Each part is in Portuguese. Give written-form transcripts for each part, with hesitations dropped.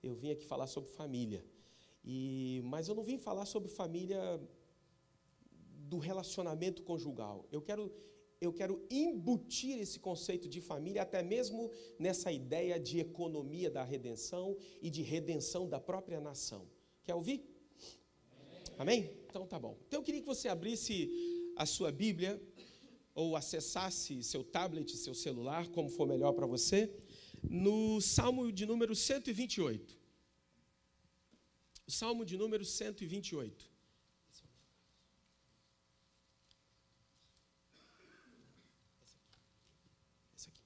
eu vim aqui falar sobre família. Mas eu não vim falar sobre família do relacionamento conjugal. Eu quero embutir esse conceito de família até mesmo nessa ideia de economia da redenção e de redenção da própria nação. Quer ouvir? Amém? Então tá bom. Então eu queria que você abrisse a sua Bíblia ou acessasse seu tablet, seu celular, como for melhor para você, no Salmo de número 128. O Salmo de número 128. Esse aqui.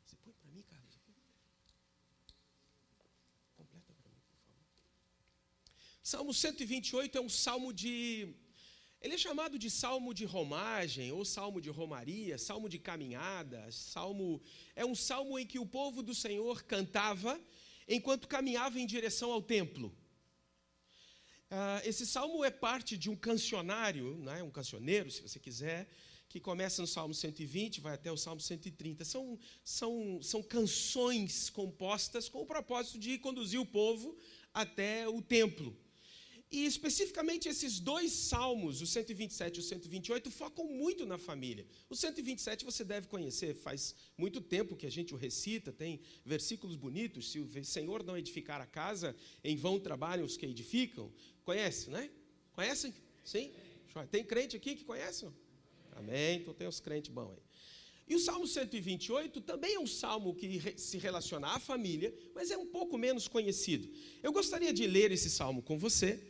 Você põe para mim, Carlos? Completa para mim, por favor. Salmo 128 é um salmo de... Ele é chamado de salmo de romagem, ou salmo de romaria, salmo de caminhada. É um salmo em que o povo do Senhor cantava enquanto caminhava em direção ao templo. Esse salmo é parte de um cancionário, né, um cancioneiro, se você quiser, que começa no Salmo 120, vai até o Salmo 130. São canções compostas com o propósito de conduzir o povo até o templo. E especificamente esses dois salmos, o 127 e o 128, focam muito na família. O 127 você deve conhecer, faz muito tempo que a gente o recita, tem versículos bonitos. Se o Senhor não edificar a casa, em vão trabalham os que edificam. Conhece, né? Conhecem? Sim? Tem crente aqui que conhece? Amém? Então tem os crentes bons aí. E o Salmo 128 também é um salmo que se relaciona à família, mas é um pouco menos conhecido. Eu gostaria de ler esse salmo com você.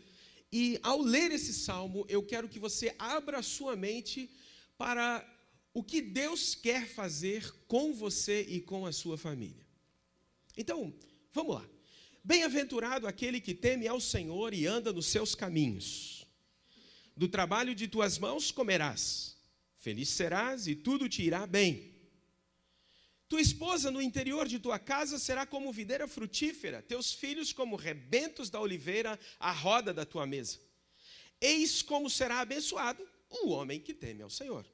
E ao ler esse salmo, eu quero que você abra a sua mente para o que Deus quer fazer com você e com a sua família. Então, vamos lá. Bem-aventurado aquele que teme ao Senhor e anda nos seus caminhos. Do trabalho de tuas mãos comerás. Feliz serás e tudo te irá bem. Tua esposa no interior de tua casa será como videira frutífera, teus filhos como rebentos da oliveira à roda da tua mesa. Eis como será abençoado o homem que teme ao Senhor.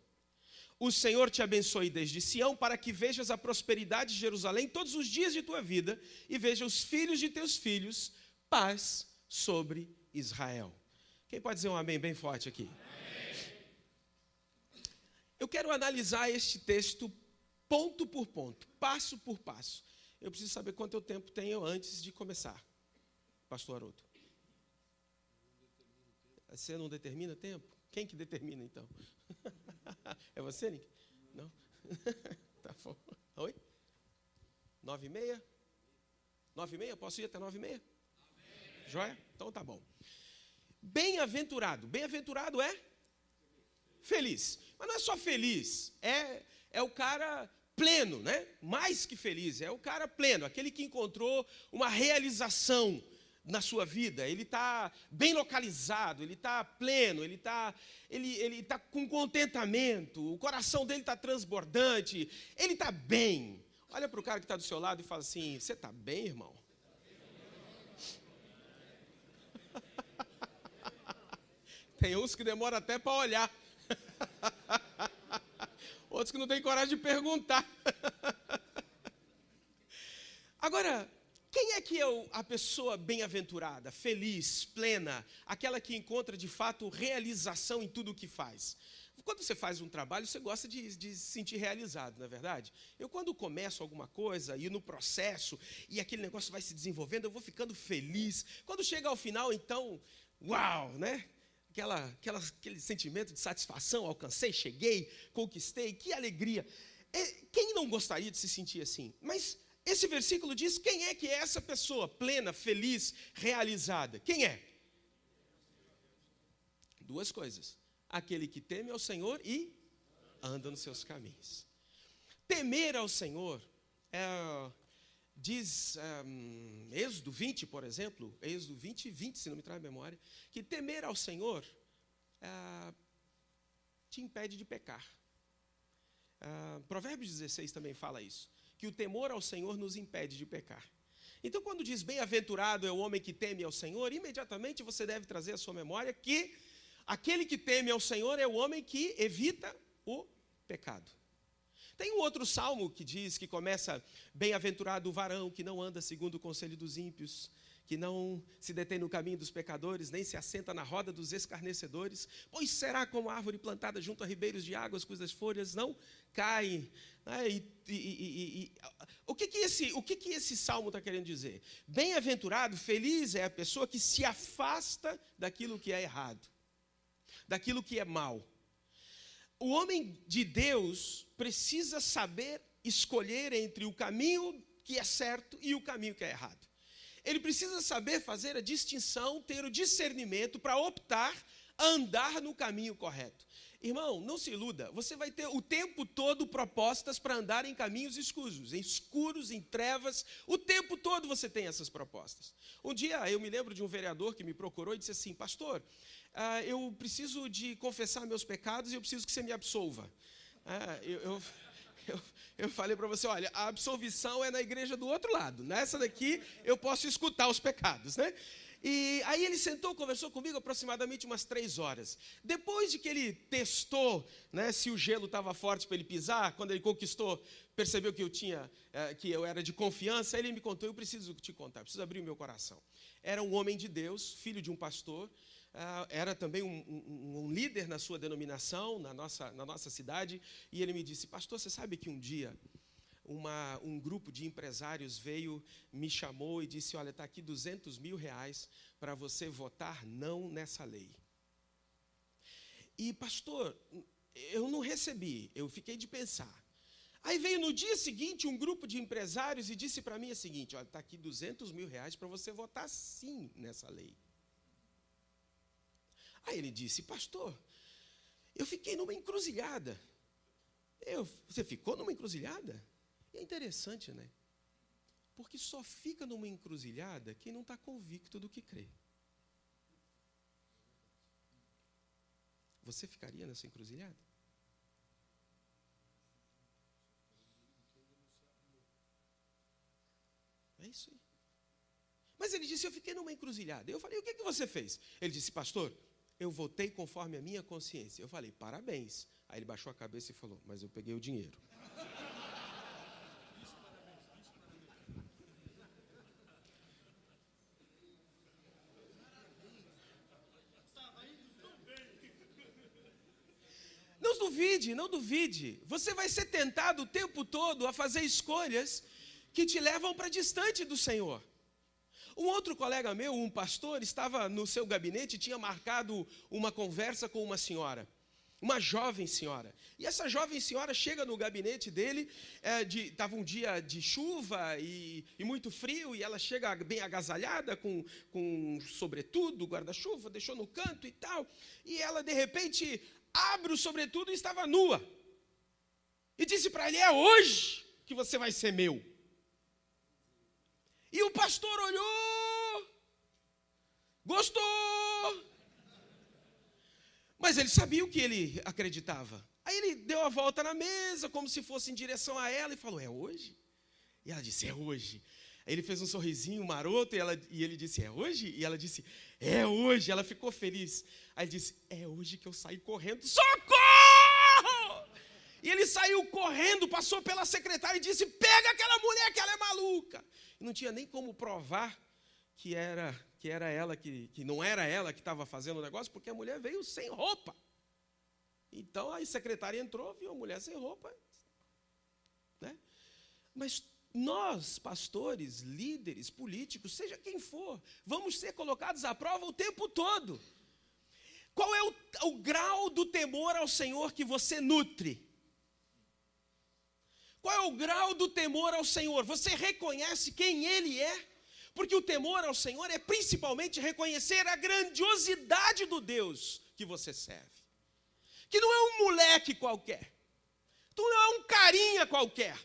O Senhor te abençoe desde Sião, para que vejas a prosperidade de Jerusalém todos os dias de tua vida, e veja os filhos de teus filhos, paz sobre Israel. Quem pode dizer um amém bem forte aqui? Amém. Eu quero analisar este texto ponto por ponto, passo por passo. Eu preciso saber quanto tempo tenho antes de começar, pastor Haroldo. Você não determina tempo? Quem que determina, então? É você, Nick? Não? Tá bom. Oi? 9h30? 9h30? Posso ir até 9h30? Joia? Então tá bom. Bem-aventurado. Bem-aventurado é? Feliz. Mas não é só feliz, é o cara pleno, né? Mais que feliz, é o cara pleno, aquele que encontrou uma realização na sua vida. Ele está bem localizado, ele está pleno, ele está com contentamento, o coração dele está transbordante, ele está bem. Olha para o cara que está do seu lado e fala assim: você está bem, irmão? Tem uns que demoram até para olhar. Outros que não têm coragem de perguntar. Agora, quem é que é a pessoa bem-aventurada, feliz, plena, aquela que encontra de fato realização em tudo o que faz? Quando você faz um trabalho, você gosta de se sentir realizado, não é verdade? Eu, quando começo alguma coisa e no processo, e aquele negócio vai se desenvolvendo, eu vou ficando feliz. Quando chega ao final, então, uau, né? Aquele sentimento de satisfação, alcancei, cheguei, conquistei, que alegria. Quem não gostaria de se sentir assim? Mas esse versículo diz: quem é que é essa pessoa plena, feliz, realizada? Quem é? Duas coisas: aquele que teme ao Senhor e anda nos seus caminhos. Temer ao Senhor diz Êxodo 20, por exemplo, Êxodo 20, se não me trai a memória, que temer ao Senhor te impede de pecar. Provérbios 16 também fala isso, que o temor ao Senhor nos impede de pecar. Então, quando diz bem-aventurado é o homem que teme ao Senhor, imediatamente você deve trazer à sua memória que aquele que teme ao Senhor é o homem que evita o pecado. Tem um outro salmo que diz, que começa: bem-aventurado o varão que não anda segundo o conselho dos ímpios, que não se detém no caminho dos pecadores, nem se assenta na roda dos escarnecedores, pois será como árvore plantada junto a ribeiros de águas, cujas folhas não caem. O que esse salmo está querendo dizer? Bem-aventurado, feliz é a pessoa que se afasta daquilo que é errado, daquilo que é mal. O homem de Deus precisa saber escolher entre o caminho que é certo e o caminho que é errado. Ele precisa saber fazer a distinção, ter o discernimento para optar a andar no caminho correto. Irmão, não se iluda, você vai ter o tempo todo propostas para andar em caminhos escuros, em trevas, o tempo todo você tem essas propostas. Um dia eu me lembro de um vereador que me procurou e disse assim: pastor, eu preciso de confessar meus pecados e eu preciso que você me absolva. Eu falei para você: olha, a absolvição é na igreja do outro lado, nessa daqui eu posso escutar os pecados, né? E aí ele sentou, conversou comigo aproximadamente umas 3 horas. Depois de que ele testou, né, se o gelo estava forte para ele pisar, quando ele conquistou, percebeu que eu era de confiança, ele me contou: eu preciso te contar, eu preciso abrir o meu coração. Era um homem de Deus, filho de um pastor, era também um líder na sua denominação, na nossa cidade, e ele me disse: pastor, você sabe que um dia um grupo de empresários me chamou e disse: olha, está aqui R$200 mil para você votar não nessa lei. E pastor, eu não recebi, eu fiquei de pensar. Aí veio no dia seguinte um grupo de empresários e disse para mim o seguinte: olha, está aqui R$200 mil para você votar sim nessa lei. Aí ele disse: pastor, eu fiquei numa encruzilhada. Você ficou numa encruzilhada? É interessante, né? Porque só fica numa encruzilhada quem não está convicto do que crê. Você ficaria nessa encruzilhada? É isso aí. Mas ele disse: eu fiquei numa encruzilhada. Eu falei: o que você fez? Ele disse: pastor, eu votei conforme a minha consciência. Eu falei: parabéns. Aí ele baixou a cabeça e falou: mas eu peguei o dinheiro. Não duvide. Você vai ser tentado o tempo todo a fazer escolhas que te levam para distante do Senhor. Um outro colega meu, um pastor, estava no seu gabinete e tinha marcado uma conversa com uma senhora, uma jovem senhora. E essa jovem senhora chega no gabinete dele, estava um dia de chuva e muito frio, e ela chega bem agasalhada, com sobretudo, guarda-chuva, deixou no canto e tal, e ela de repente abre o sobretudo e estava nua. E disse para ele: é hoje que você vai ser meu. E o pastor olhou, gostou, mas ele sabia o que ele acreditava. Aí ele deu a volta na mesa, como se fosse em direção a ela, e falou: é hoje? E ela disse: é hoje. Aí ele fez um sorrisinho maroto, e ele disse: é hoje? E ela disse: é hoje. Ela ficou feliz. Aí ele disse: é hoje que eu saio correndo. Socorro! E ele saiu correndo, passou pela secretária e disse: pega aquela mulher que ela é maluca. E não tinha nem como provar que era ela, que não era ela que estava fazendo o negócio, porque a mulher veio sem roupa. Então a secretária entrou, viu a mulher sem roupa, né? Mas nós, pastores, líderes, políticos, seja quem for, vamos ser colocados à prova o tempo todo. Qual é o grau do temor ao Senhor que você nutre? Qual é o grau do temor ao Senhor? Você reconhece quem Ele é? Porque o temor ao Senhor é principalmente reconhecer a grandiosidade do Deus que você serve. Que não é um moleque qualquer. Tu não é um carinha qualquer.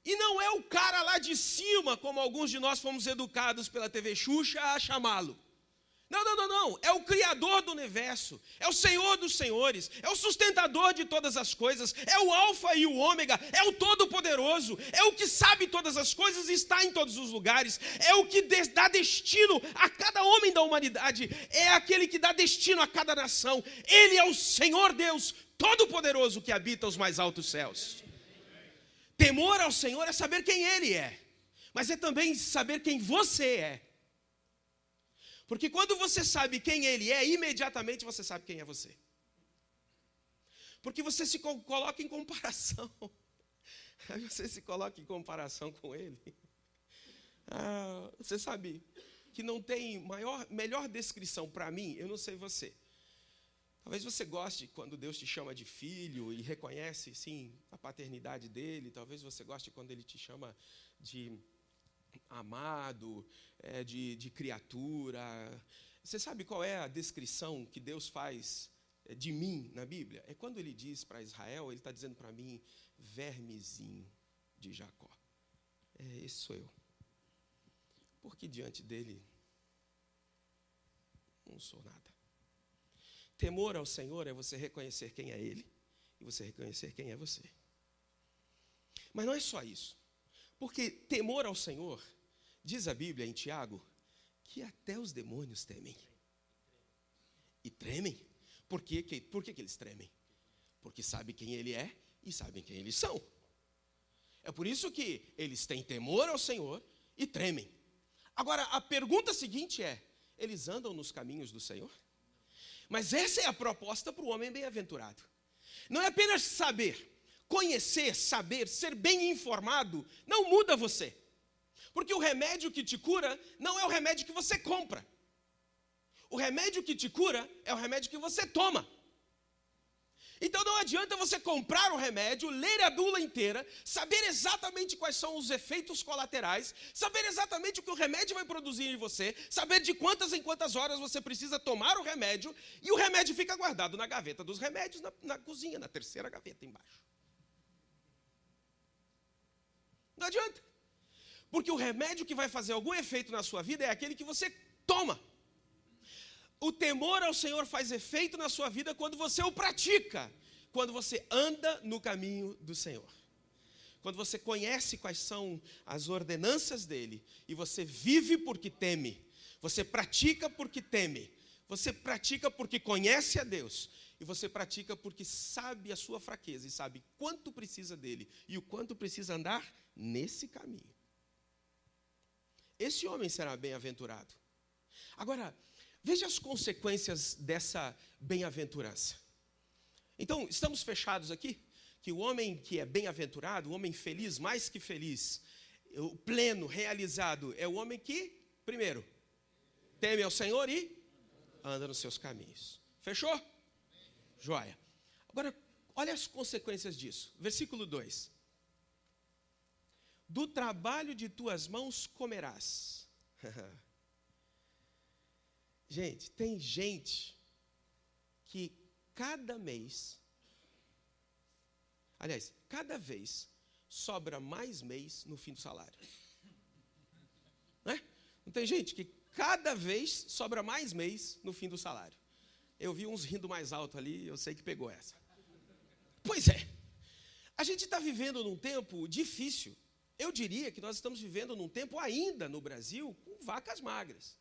E não é o cara lá de cima, como alguns de nós fomos educados pela TV Xuxa a chamá-lo. Não. É o Criador do universo. É o Senhor dos senhores. É o sustentador de todas as coisas. É o Alfa e o Ômega. É o Todo-Poderoso. É o que sabe todas as coisas e está em todos os lugares. É o que dá destino a cada homem da humanidade. É aquele que dá destino a cada nação. Ele é o Senhor Deus Todo-Poderoso que habita os mais altos céus. Temor ao Senhor é saber quem Ele é, mas é também saber quem você é. Porque quando você sabe quem Ele é, imediatamente você sabe quem é você. Porque você se coloca em comparação. Aí você se coloca em comparação com Ele. Você sabe que não tem melhor descrição para mim, eu não sei você. Talvez você goste quando Deus te chama de filho e reconhece, sim, a paternidade dele. Talvez você goste quando Ele te chama de amado, de criatura. Você sabe qual é a descrição que Deus faz de mim na Bíblia? É quando Ele diz para Israel, Ele está dizendo para mim, vermezinho de Jacó. Esse sou eu. Porque diante dele não sou nada. Temor ao Senhor é você reconhecer quem é Ele e você reconhecer quem é você. Mas não é só isso. Porque temor ao Senhor, diz a Bíblia em Tiago, que até os demônios temem. E tremem. Por que eles tremem? Porque sabem quem Ele é e sabem quem eles são. É por isso que eles têm temor ao Senhor e tremem. Agora, a pergunta seguinte é, eles andam nos caminhos do Senhor? Mas essa é a proposta para o homem bem-aventurado. Não é apenas saber, conhecer, saber, ser bem informado, não muda você. Porque o remédio que te cura não é o remédio que você compra. O remédio que te cura é o remédio que você toma. Então não adianta você comprar o remédio, ler a bula inteira, saber exatamente quais são os efeitos colaterais, saber exatamente o que o remédio vai produzir em você, saber de quantas em quantas horas você precisa tomar o remédio, e o remédio fica guardado na gaveta dos remédios, na cozinha, na terceira gaveta embaixo. Não adianta. Porque o remédio que vai fazer algum efeito na sua vida é aquele que você toma. O temor ao Senhor faz efeito na sua vida quando você o pratica, quando você anda no caminho do Senhor. Quando você conhece quais são as ordenanças dele e você vive porque teme, você pratica porque teme, você pratica porque conhece a Deus e você pratica porque sabe a sua fraqueza e sabe quanto precisa dele e o quanto precisa andar nesse caminho. Esse homem será bem-aventurado. Agora, veja as consequências dessa bem-aventurança. Então, estamos fechados aqui? Que o homem que é bem-aventurado, o homem feliz, mais que feliz, o pleno, realizado, é o homem que, primeiro, teme ao Senhor e anda nos seus caminhos. Fechou? Joia. Agora, olha as consequências disso. Versículo 2. Do trabalho de tuas mãos comerás. Gente, tem gente que cada vez sobra mais mês no fim do salário. Né? Não tem gente que cada vez sobra mais mês no fim do salário. Eu vi uns rindo mais alto ali, eu sei que pegou essa. Pois é, a gente está vivendo num tempo difícil. Eu diria que nós estamos vivendo num tempo ainda no Brasil com vacas magras.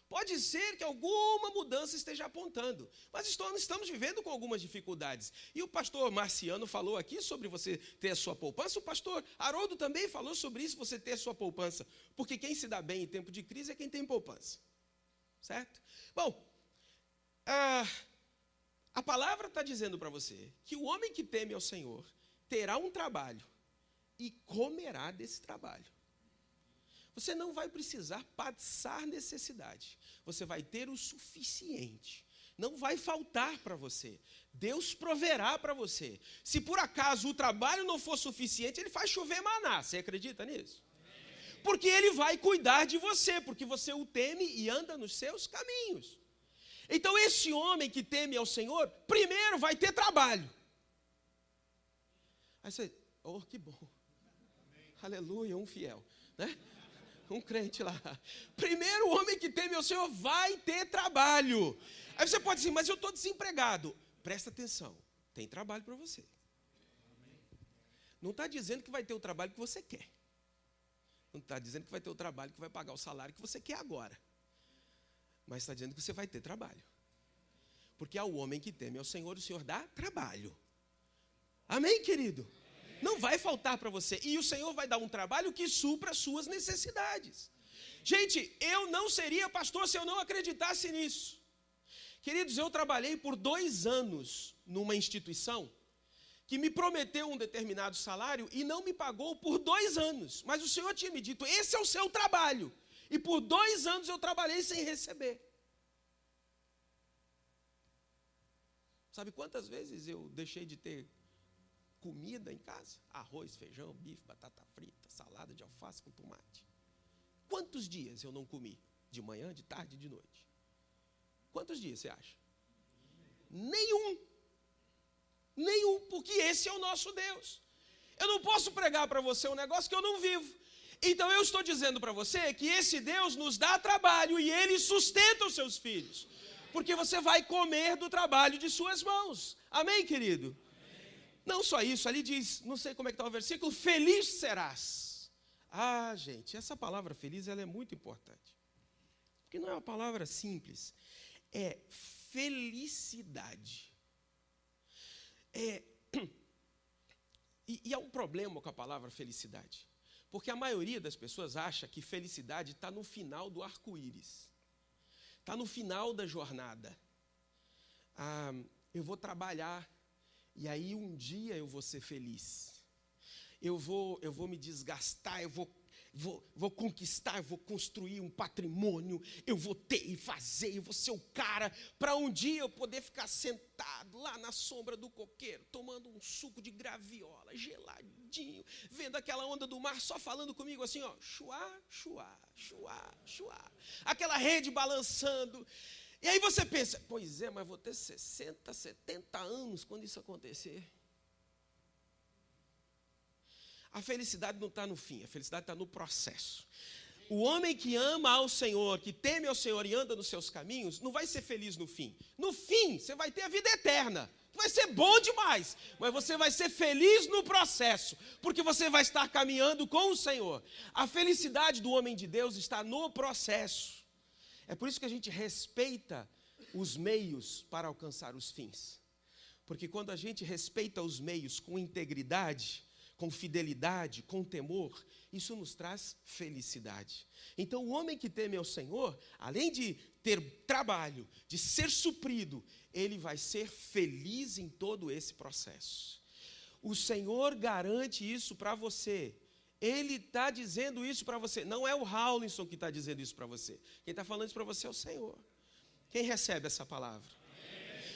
Pode ser que alguma mudança esteja apontando, mas estamos vivendo com algumas dificuldades. E o pastor Marciano falou aqui sobre você ter a sua poupança, o pastor Haroldo também falou sobre isso, você ter a sua poupança, porque quem se dá bem em tempo de crise é quem tem poupança, certo? Bom, a palavra está dizendo para você que o homem que teme ao Senhor terá um trabalho e comerá desse trabalho. Você não vai precisar passar necessidade. Você vai ter o suficiente. Não vai faltar para você. Deus proverá para você. Se por acaso o trabalho não for suficiente, Ele faz chover maná. Você acredita nisso? Porque Ele vai cuidar de você, porque você o teme e anda nos seus caminhos. Então esse homem que teme ao Senhor, primeiro vai ter trabalho. Aí você, oh, que bom. Aleluia, um fiel, né? Um crente lá. Primeiro, o homem que teme ao Senhor vai ter trabalho. Aí você pode dizer, mas eu estou desempregado. Presta atenção, tem trabalho para você. Não está dizendo que vai ter o trabalho que você quer. Não está dizendo que vai ter o trabalho que vai pagar o salário que você quer agora. Mas está dizendo que você vai ter trabalho. Porque ao homem que teme ao Senhor, o Senhor dá trabalho. Amém, querido? Não vai faltar para você. E o Senhor vai dar um trabalho que supra as suas necessidades. Gente, eu não seria pastor se eu não acreditasse nisso. Queridos, eu trabalhei por 2 anos numa instituição que me prometeu um determinado salário e não me pagou por 2 anos. Mas o Senhor tinha me dito, esse é o seu trabalho. E por 2 anos eu trabalhei sem receber. Sabe quantas vezes eu deixei de ter comida em casa? Arroz, feijão, bife, batata frita, salada de alface com tomate. Quantos dias eu não comi? De manhã, de tarde, de noite? Quantos dias você acha? Nenhum. Nenhum, porque esse é o nosso Deus. Eu não posso pregar para você um negócio que eu não vivo. Então eu estou dizendo para você que esse Deus nos dá trabalho e Ele sustenta os seus filhos. Porque você vai comer do trabalho de suas mãos. Amém, querido? Amém. Não só isso, ali diz, não sei como é que está o versículo, feliz serás. Ah, gente, essa palavra feliz ela é muito importante. Porque não é uma palavra simples. É felicidade. E há um problema com a palavra felicidade. Porque a maioria das pessoas acha que felicidade está no final do arco-íris. Está no final da jornada. Eu vou trabalhar e aí um dia eu vou ser feliz. Eu vou me desgastar, eu vou conquistar, eu vou construir um patrimônio, eu vou ter e fazer, eu vou ser o cara, para um dia eu poder ficar sentado lá na sombra do coqueiro, tomando um suco de graviola, geladinho, vendo aquela onda do mar, só falando comigo assim, ó, chuá, chuá, chuá, chuá, aquela rede balançando. E aí você pensa, pois é, mas vou ter 60, 70 anos quando isso acontecer. A felicidade não está no fim, a felicidade está no processo. O homem que ama ao Senhor, que teme ao Senhor e anda nos seus caminhos, não vai ser feliz no fim. No fim, você vai ter a vida eterna. Vai ser bom demais, mas você vai ser feliz no processo, porque você vai estar caminhando com o Senhor. A felicidade do homem de Deus está no processo. É por isso que a gente respeita os meios para alcançar os fins. Porque quando a gente respeita os meios com integridade, com fidelidade, com temor, isso nos traz felicidade. Então, o homem que teme ao Senhor, além de ter trabalho, de ser suprido, ele vai ser feliz em todo esse processo. O Senhor garante isso para você. Ele está dizendo isso para você. Não é o Haulinson que está dizendo isso para você. Quem está falando isso para você é o Senhor. Quem recebe essa palavra?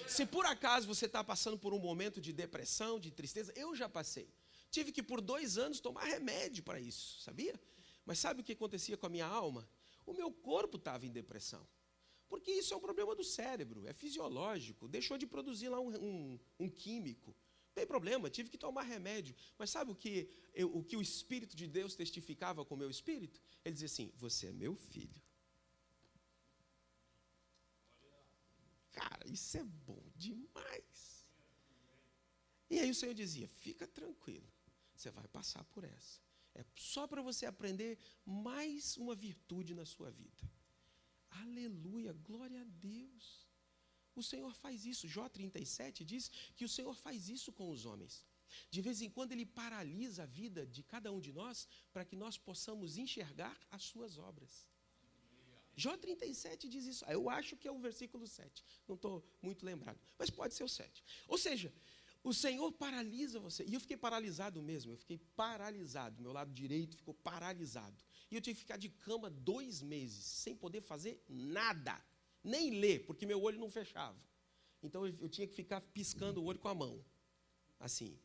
Se por acaso você está passando por um momento de depressão, de tristeza, eu já passei. Tive que, por 2 anos, tomar remédio para isso, sabia? Mas sabe o que acontecia com a minha alma? O meu corpo estava em depressão. Porque isso é um problema do cérebro, é fisiológico, deixou de produzir lá um químico. Não tem problema, tive que tomar remédio. Mas sabe o que o Espírito de Deus testificava com o meu espírito? Ele dizia assim, você é meu filho. Cara, isso é bom demais. E aí o Senhor dizia, fica tranquilo. Você vai passar por essa. É só para você aprender mais uma virtude na sua vida. Aleluia, glória a Deus. O Senhor faz isso. Jó 37 diz que o Senhor faz isso com os homens. De vez em quando Ele paralisa a vida de cada um de nós para que nós possamos enxergar as suas obras. Jó 37 diz isso. Eu acho que é o versículo 7. Não estou muito lembrado, mas pode ser o 7. Ou seja, o Senhor paralisa você. E eu fiquei paralisado mesmo. Eu fiquei paralisado. Meu lado direito ficou paralisado. E eu tive que ficar de cama 2 meses, sem poder fazer nada. Nem ler, porque meu olho não fechava. Então eu tinha que ficar piscando o olho com a mão. Assim.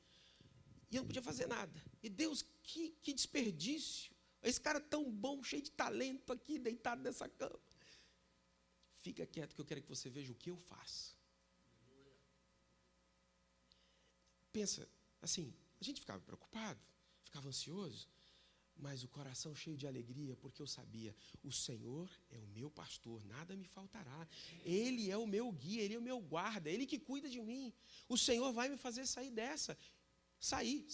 E eu não podia fazer nada. E Deus, que desperdício. Esse cara tão bom, cheio de talento aqui, deitado nessa cama. Fica quieto que eu quero que você veja o que eu faço. Pensa, assim, a gente ficava preocupado, ficava ansioso, mas o coração cheio de alegria, porque eu sabia, o Senhor é o meu pastor, nada me faltará. Ele é o meu guia, Ele é o meu guarda, Ele que cuida de mim. O Senhor vai me fazer sair dessa. Saí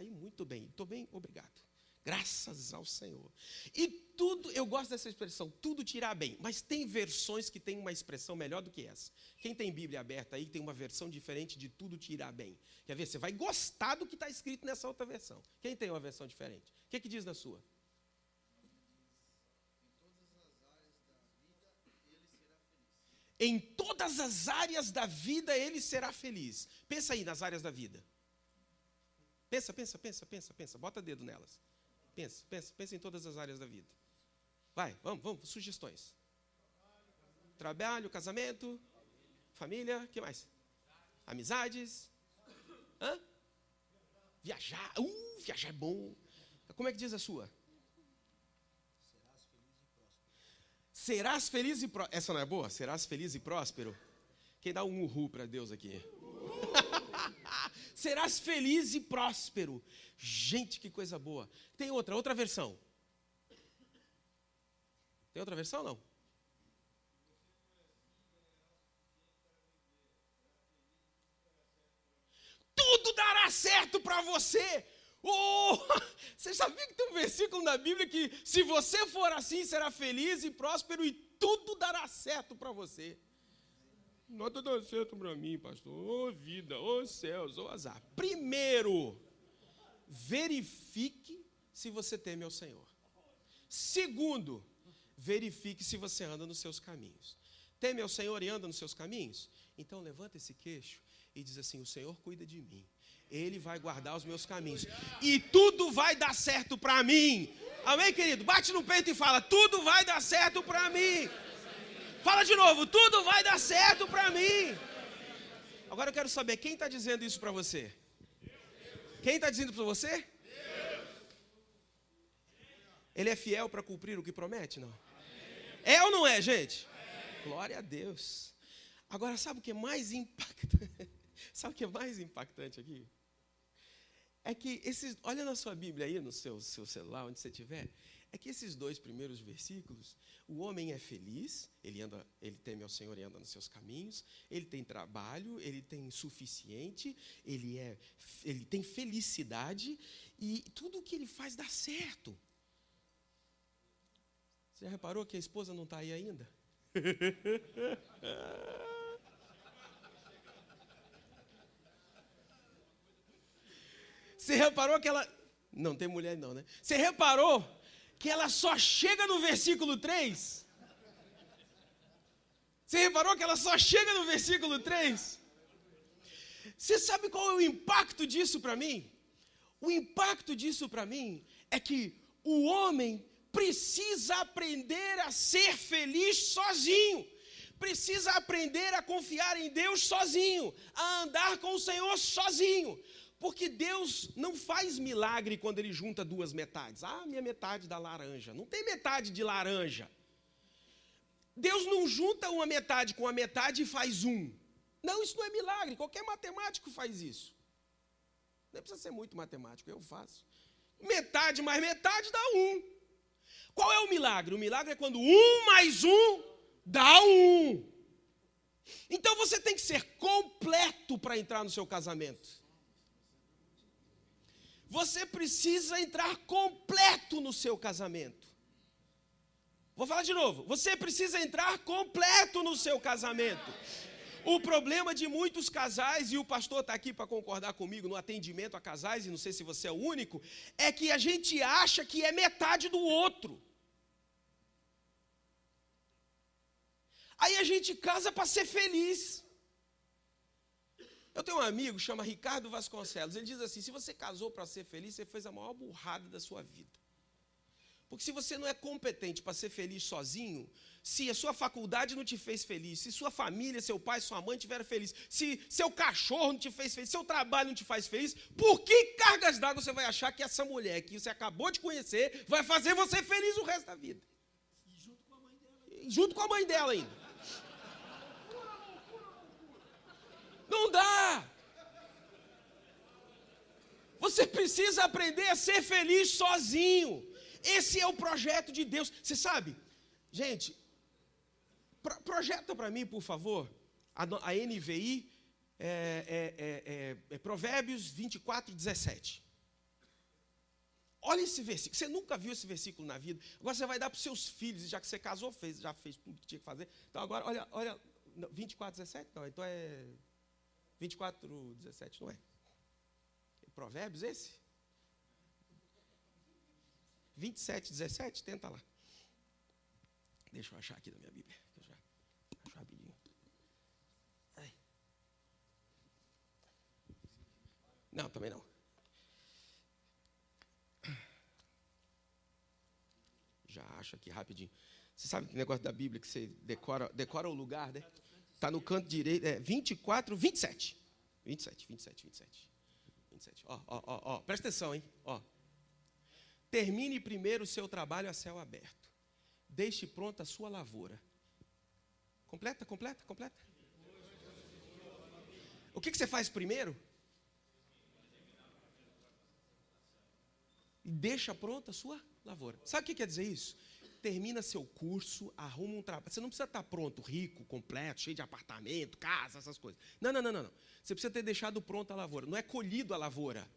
muito bem, estou bem, obrigado. Graças ao Senhor. E tudo, eu gosto dessa expressão, tudo te irá bem. Mas tem versões que têm uma expressão melhor do que essa. Quem tem Bíblia aberta aí, tem uma versão diferente de tudo te irá bem. Quer ver? Você vai gostar do que está escrito nessa outra versão. Quem tem uma versão diferente? O que diz na sua? Em todas as áreas da vida ele será feliz. Pensa aí nas áreas da vida. Pensa. Bota dedo nelas. Pensa em todas as áreas da vida. Vai, vamos, sugestões. Trabalho, casamento, família, o que mais? Amizades. Hã? Viajar. Viajar é bom. Como é que diz a sua? Serás feliz e próspero. Essa não é boa? Serás feliz e próspero? Quem dá um uhul para Deus aqui? Serás feliz e próspero. Gente, que coisa boa. Tem outra versão. Tem outra versão, não? Tudo dará certo para você. Você sabia que tem um versículo na Bíblia que se você for assim, será feliz e próspero e tudo dará certo para você. Nada dá certo para mim, pastor. Ô vida, ô céus, ô azar. Primeiro, verifique se você teme ao Senhor. Segundo, verifique se você anda nos seus caminhos. Teme ao Senhor e anda nos seus caminhos? Então levanta esse queixo e diz assim: o Senhor cuida de mim. Ele vai guardar os meus caminhos. E tudo vai dar certo para mim. Amém, querido? Bate no peito e fala: tudo vai dar certo para mim. Fala de novo: tudo vai dar certo para mim. Agora eu quero saber, quem está dizendo isso para você? Quem está dizendo para você? Ele é fiel para cumprir o que promete? Não? É ou não é, gente? Glória a Deus. Agora, sabe o que é mais impactante? Sabe o que é mais impactante aqui? É que olha na sua Bíblia aí, no seu celular, onde você estiver, é que esses 2 primeiros versículos, o homem é feliz, ele teme ao Senhor e anda nos seus caminhos, ele tem trabalho, ele tem suficiente, ele tem felicidade e tudo o que ele faz dá certo. Você já reparou que a esposa não está aí ainda? Você reparou que ela... Não tem mulher não, né? Você reparou que ela só chega no versículo 3? Você reparou que ela só chega no versículo 3? Você sabe qual é o impacto disso para mim? O impacto disso para mim é que o homem precisa aprender a ser feliz sozinho. Precisa aprender a confiar em Deus sozinho, a andar com o Senhor sozinho. Porque Deus não faz milagre quando Ele junta 2 metades. Minha metade da laranja. Não tem metade de laranja. Deus não junta uma metade com a metade e faz 1. Não, isso não é milagre. Qualquer matemático faz isso. Não precisa ser muito matemático, eu faço. Metade mais metade dá 1. Qual é o milagre? O milagre é quando 1 mais 1 dá 1. Então você tem que ser completo para entrar no seu casamento. Você precisa entrar completo no seu casamento. Vou falar de novo. Você precisa entrar completo no seu casamento. O problema de muitos casais, e o pastor está aqui para concordar comigo no atendimento a casais, e não sei se você é o único, é que a gente acha que é metade do outro. Aí a gente casa para ser feliz. Eu tenho um amigo, chama Ricardo Vasconcelos, ele diz assim: se você casou para ser feliz, você fez a maior burrada da sua vida. Porque se você não é competente para ser feliz sozinho, se a sua faculdade não te fez feliz, se sua família, seu pai, sua mãe estiveram felizes, se seu cachorro não te fez feliz, seu trabalho não te faz feliz, por que cargas d'água você vai achar que essa mulher que você acabou de conhecer vai fazer você feliz o resto da vida? E junto com a mãe dela. Junto com a mãe dela ainda. Não dá. Você precisa aprender a ser feliz sozinho. Esse é o projeto de Deus. Você sabe, gente, projeta para mim, por favor, a NVI, Provérbios 24, 17. Olha esse versículo. Você nunca viu esse versículo na vida. Agora você vai dar para os seus filhos, já que você casou, já fez tudo que tinha que fazer. Então agora, olha 24:17? Não, então é 24:17, não é? Provérbios esse? 27:17, tenta lá. Deixa eu achar aqui na minha Bíblia. Eu já acho rapidinho. Ai. Não, também não. Já acho aqui rapidinho. Você sabe que negócio da Bíblia que você decora o lugar, né? Está no canto direito, 27. 27. Ó, presta atenção, hein? Ó. Termine primeiro o seu trabalho a céu aberto. Deixe pronta a sua lavoura. Completa. O que você faz primeiro? E deixa pronta a sua lavoura. Sabe o que quer dizer isso? Termina seu curso, arruma um trabalho. Você não precisa estar pronto, rico, completo, cheio de apartamento, casa, essas coisas. Não. Você precisa ter deixado pronta a lavoura. Não é colhido a lavoura.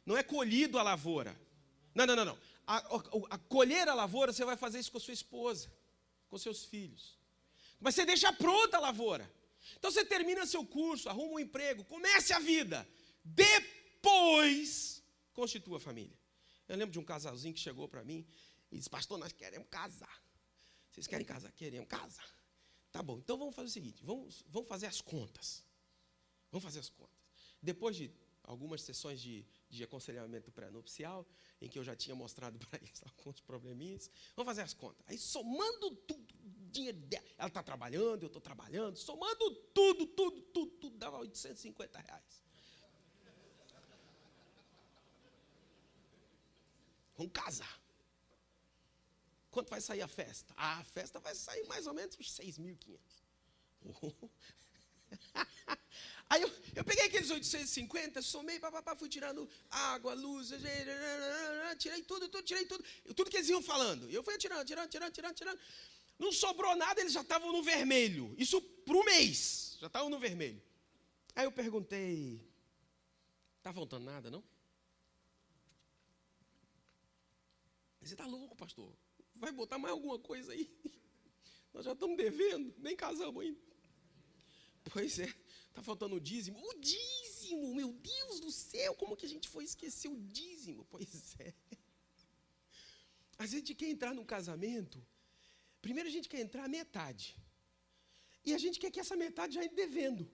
Não. A colher a lavoura, você vai fazer isso com a sua esposa, com seus filhos. Mas você deixa pronta a lavoura. Então você termina seu curso, arruma um emprego, comece a vida. Depois, constitua a família. Eu lembro de um casalzinho que chegou para mim e disse: pastor, nós queremos casar. Vocês querem casar? Queremos casar. Tá bom, então vamos fazer o seguinte, vamos fazer as contas. Depois de algumas sessões de aconselhamento pré-nupcial, em que eu já tinha mostrado para eles alguns probleminhas, vamos fazer as contas. Aí somando tudo, dinheiro dela, ela está trabalhando, eu estou trabalhando, somando tudo, dava R$850. Vamos casar. Quanto vai sair a festa? A festa vai sair mais ou menos uns 6.500. Aí eu peguei aqueles 850, somei, fui tirando água, luz, tirei tudo. Tudo que eles iam falando. Eu fui tirando. Não sobrou nada, eles já estavam no vermelho. Isso para o mês, já estavam no vermelho. Aí eu perguntei: está faltando nada, não? Você está louco, pastor? Vai botar mais alguma coisa aí? Nós já estamos devendo, nem casamos ainda. Pois é, está faltando o dízimo. O dízimo, meu Deus do céu, como que a gente foi esquecer o dízimo? Pois é. Às vezes a gente quer entrar num casamento, primeiro a gente quer entrar a metade. E a gente quer que essa metade já entre devendo.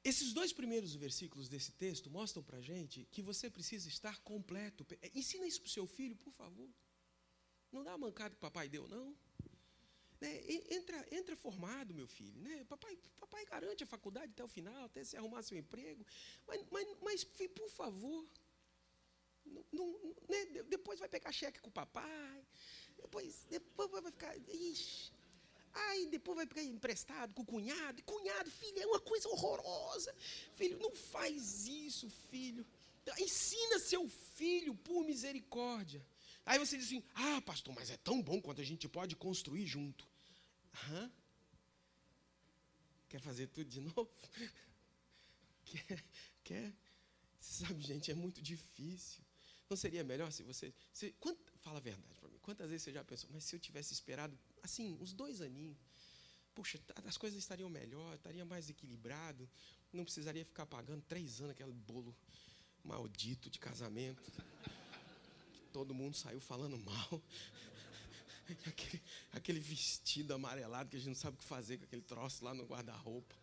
Esses 2 primeiros versículos desse texto mostram para a gente que você precisa estar completo. Ensina isso para o seu filho, por favor. Não dá a mancada que o papai deu, não. Entra formado, meu filho. Papai garante a faculdade até o final, até você arrumar seu emprego. Mas por favor, depois vai pegar cheque com o papai. Depois vai ficar... Ixi. Aí depois vai pegar emprestado com o cunhado. Cunhado, filho, é uma coisa horrorosa. Filho, não faz isso, filho. Ensina seu filho por misericórdia. Aí você diz assim: ah, pastor, mas é tão bom quando a gente pode construir junto. Quer fazer tudo de novo? Quer? Você sabe, gente, é muito difícil. Não seria melhor se você... Fala a verdade para mim. Quantas vezes você já pensou: mas se eu tivesse esperado, assim, uns 2 aninhos, puxa, as coisas estariam melhor, estaria mais equilibrado, não precisaria ficar pagando 3 anos aquele bolo maldito de casamento, que todo mundo saiu falando mal. Aquele vestido amarelado que a gente não sabe o que fazer com aquele troço lá no guarda-roupa.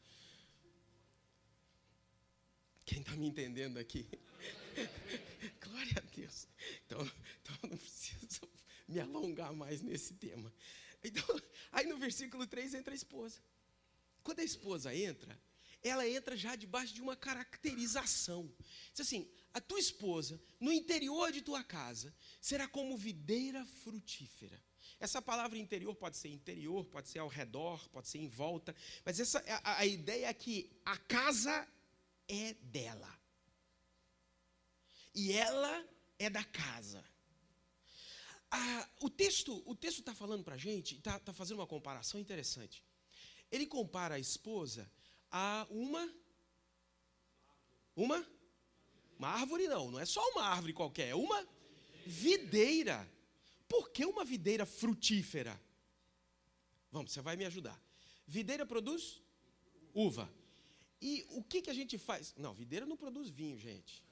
Quem está me entendendo aqui? Glória a Deus. Então eu não preciso me alongar mais nesse tema. Então, aí no versículo 3 entra a esposa. Quando a esposa entra, ela entra já debaixo de uma caracterização. Diz assim: a tua esposa, no interior de tua casa, será como videira frutífera. Essa palavra interior, pode ser ao redor, pode ser em volta, mas a ideia é que a casa é dela. E ela é da casa. O texto está falando para a gente, está fazendo uma comparação interessante. Ele compara a esposa a uma Uma árvore não é só uma árvore qualquer, é uma videira. Por que uma videira frutífera? Vamos, você vai me ajudar. Videira produz uva. E o que a gente faz? Não, videira não produz vinho, gente.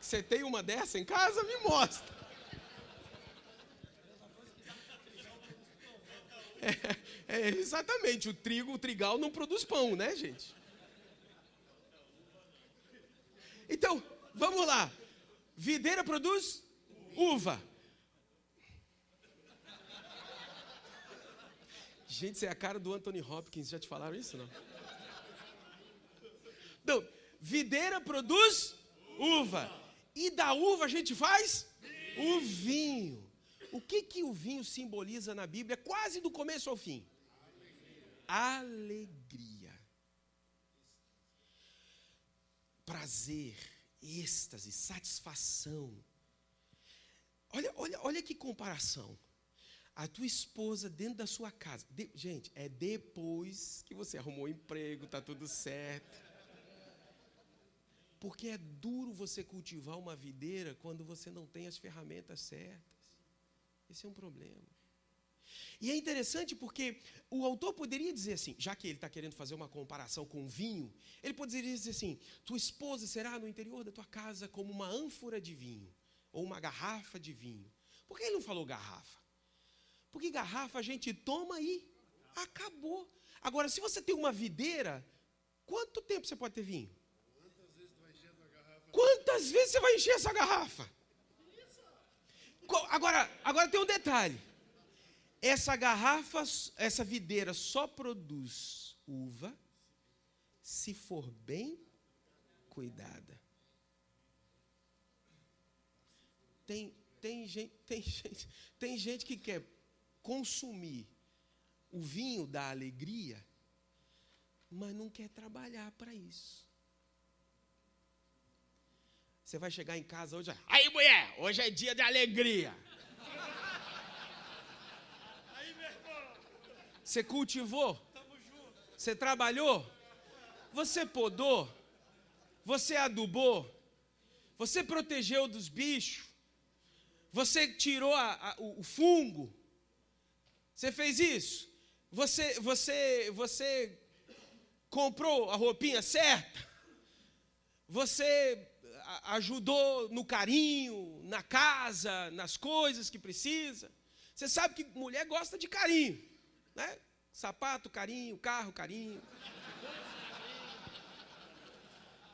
Você tem uma dessa em casa? Me mostra. Exatamente, o trigal não produz pão, né, gente? Então, vamos lá. Videira produz uva. Gente, isso é a cara do Anthony Hopkins. Já te falaram isso, não? Então, videira produz uva. E da uva a gente faz o vinho. O que o vinho simboliza na Bíblia, quase do começo ao fim? Alegria. Prazer, êxtase, satisfação. Olha que comparação. A tua esposa dentro da sua casa. Gente, é depois que você arrumou emprego, está tudo certo. Porque é duro você cultivar uma videira quando você não tem as ferramentas certas. Esse é um problema. E é interessante porque o autor poderia dizer assim, já que ele está querendo fazer uma comparação com o vinho, ele poderia dizer assim, tua esposa será no interior da tua casa como uma ânfora de vinho, ou uma garrafa de vinho. Por que ele não falou garrafa? Porque garrafa a gente toma e acabou. Agora, se você tem uma videira, quanto tempo você pode ter vinho? Quantas vezes você vai encher essa garrafa? Agora tem um detalhe. Essa garrafa, essa videira só produz uva se for bem cuidada. Tem gente que quer consumir o vinho da alegria, mas não quer trabalhar para isso. Você vai chegar em casa hoje, aí mulher, hoje é dia de alegria. Aí, meu irmão. Você cultivou? Tamo junto. Você trabalhou? Você podou? Você adubou? Você protegeu dos bichos? Você tirou o fungo? Você fez isso? Você comprou a roupinha certa? Você ajudou no carinho, na casa, nas coisas que precisa? Você sabe que mulher gosta de carinho, né? Sapato, carinho, carro, carinho.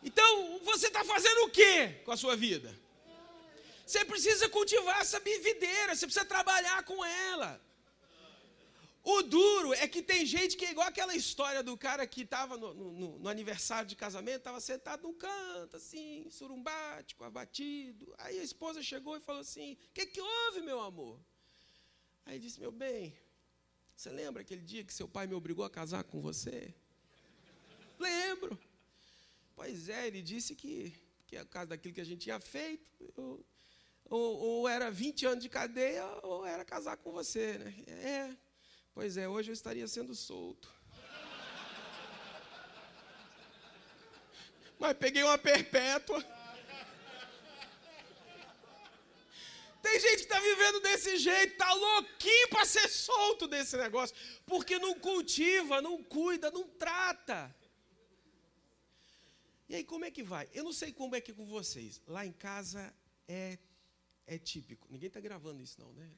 Então, você está fazendo o quê com a sua vida? Você precisa cultivar essa videira, você precisa trabalhar com ela. O duro é que tem gente que é igual aquela história do cara que estava no aniversário de casamento, estava sentado num canto, assim, surumbático, abatido. Aí a esposa chegou e falou assim, o que houve, meu amor? Aí ele disse, meu bem, você lembra aquele dia que seu pai me obrigou a casar com você? Lembro. Pois é, ele disse que é por causa daquilo que a gente tinha feito, ou era 20 anos de cadeia, ou era casar com você, né? Pois é, hoje eu estaria sendo solto. Mas peguei uma perpétua. Tem gente que está vivendo desse jeito, está louquinho para ser solto desse negócio, porque não cultiva, não cuida, não trata. E aí, como é que vai? Eu não sei como é que é com vocês. Lá em casa é típico. Ninguém está gravando isso não, né?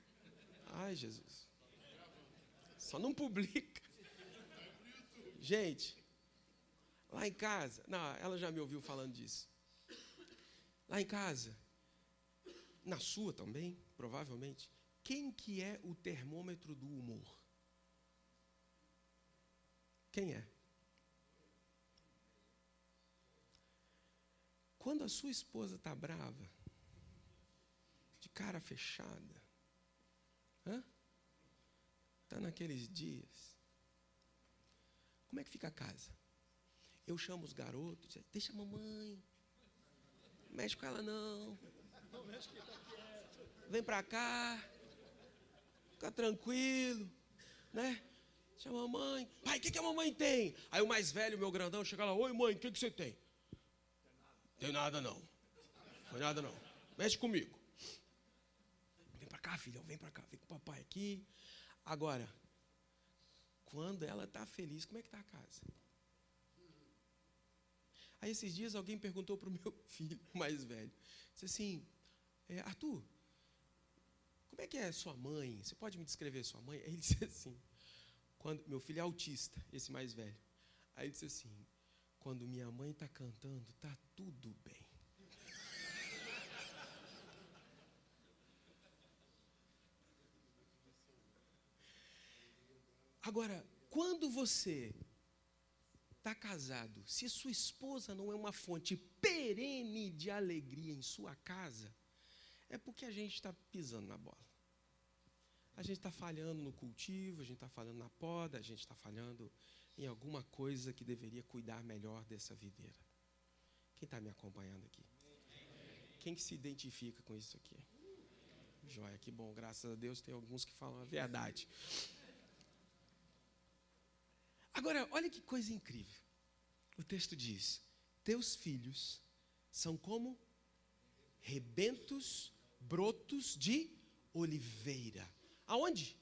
Ai, Jesus. Só não publica. Gente, lá em casa... Não, ela já me ouviu falando disso. Lá em casa, na sua também, provavelmente, quem que é o termômetro do humor? Quem é? Quando a sua esposa está brava, de cara fechada, está naqueles dias, como é que fica a casa? Eu chamo os garotos, deixa a mamãe, não mexe com ela não, vem para cá, fica tranquilo, né? Deixa a mamãe, pai, o que a mamãe tem? Aí o mais velho, meu grandão, chega lá, oi mãe, o que você tem? Tem nada não. Foi nada não. Mexe comigo. Vem pra cá, filhão, vem pra cá. Vem com o papai aqui. Agora, quando ela está feliz, como é que está a casa? Aí esses dias alguém perguntou para o meu filho mais velho. Disse assim, Arthur, como é que é sua mãe? Você pode me descrever sua mãe? Aí ele disse assim, meu filho é autista, esse mais velho. Aí ele disse assim, quando minha mãe está cantando, está tudo bem. Agora, quando você está casado, se sua esposa não é uma fonte perene de alegria em sua casa, é porque a gente está pisando na bola. A gente está falhando no cultivo, a gente está falhando na poda, a gente está falhando em alguma coisa que deveria cuidar melhor dessa videira. Quem está me acompanhando aqui? Quem que se identifica com isso aqui? Joia, que bom, graças a Deus tem alguns que falam a verdade. Agora, olha que coisa incrível. O texto diz, teus filhos são como rebentos, brotos de oliveira. Aonde?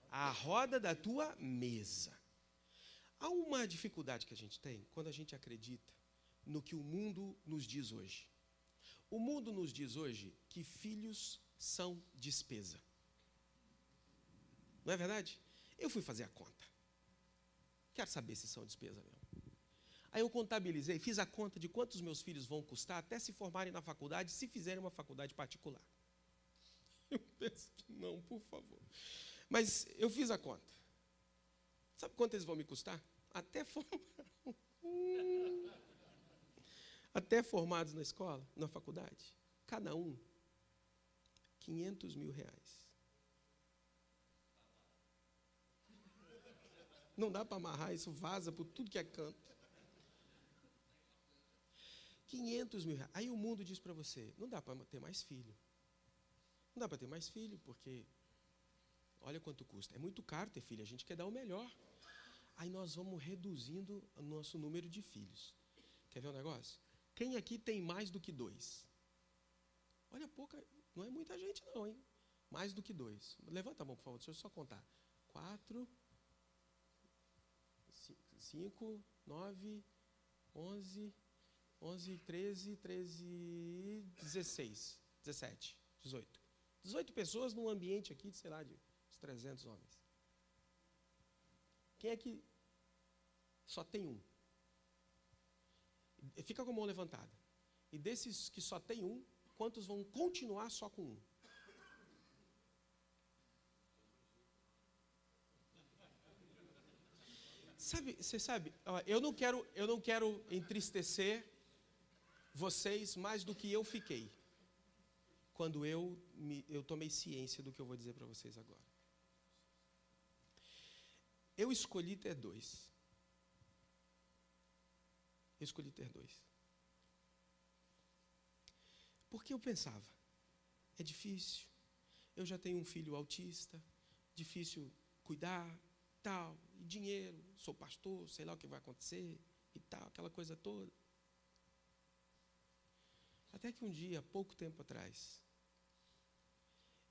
À roda da tua mesa. Há uma dificuldade que a gente tem quando a gente acredita no que o mundo nos diz hoje. O mundo nos diz hoje que filhos são despesa. Não é verdade? Eu fui fazer a conta. Quero saber se são despesa mesmo. Aí eu contabilizei, fiz a conta de quantos meus filhos vão custar até se formarem na faculdade, se fizerem uma faculdade particular. Eu penso que não, por favor. Mas eu fiz a conta. Sabe quanto eles vão me custar? Até formados na escola, na faculdade, cada um, R$500 mil. Não dá para amarrar, isso vaza por tudo que é canto. R$500 mil. Aí o mundo diz para você, não dá para ter mais filho. Não dá para ter mais filho, porque olha quanto custa. É muito caro ter filho, a gente quer dar o melhor. Aí nós vamos reduzindo o nosso número de filhos. Quer ver um negócio? Quem aqui tem mais do que 2? Olha, pouca, não é muita gente não, hein? Mais do que 2. Levanta a mão, por favor, deixa eu só contar. 4, 5, 9, 11, 13, 16, 17, 18. 18 pessoas num ambiente aqui de, sei lá, de uns 300 homens. Quem é que só tem um? Fica com a mão levantada. E desses que só tem um, quantos vão continuar só com um? Você sabe, eu não quero entristecer vocês mais do que eu fiquei quando eu tomei ciência do que eu vou dizer para vocês agora. Eu escolhi ter 2. Eu escolhi ter 2. Porque eu pensava, é difícil, eu já tenho um filho autista, difícil cuidar, tal, e dinheiro, sou pastor, sei lá o que vai acontecer, e tal, aquela coisa toda. Até que um dia, pouco tempo atrás,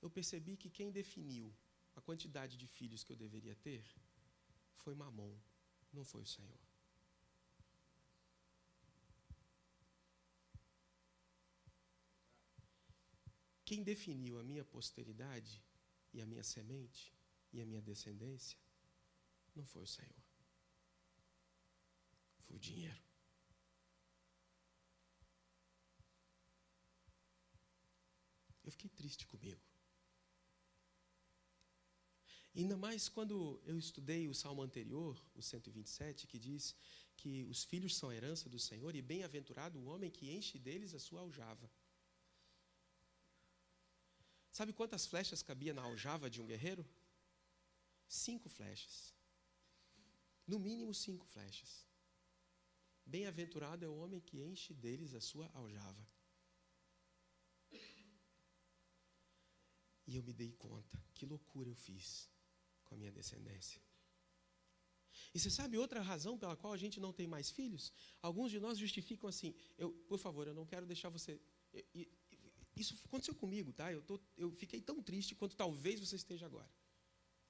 eu percebi que quem definiu a quantidade de filhos que eu deveria ter foi Mamon, não foi o Senhor. Quem definiu a minha posteridade e a minha semente e a minha descendência não foi o Senhor. Foi o dinheiro. Eu fiquei triste comigo. Ainda mais quando eu estudei o salmo anterior, o 127, que diz que os filhos são a herança do Senhor e bem-aventurado o homem que enche deles a sua aljava. Sabe quantas flechas cabia na aljava de um guerreiro? 5 flechas. No mínimo 5 flechas. Bem-aventurado é o homem que enche deles a sua aljava. E eu me dei conta, que loucura eu fiz com a minha descendência. E você sabe outra razão pela qual a gente não tem mais filhos? Alguns de nós justificam assim, por favor, eu não quero deixar você... Isso aconteceu comigo, tá? Eu fiquei tão triste quanto talvez você esteja agora.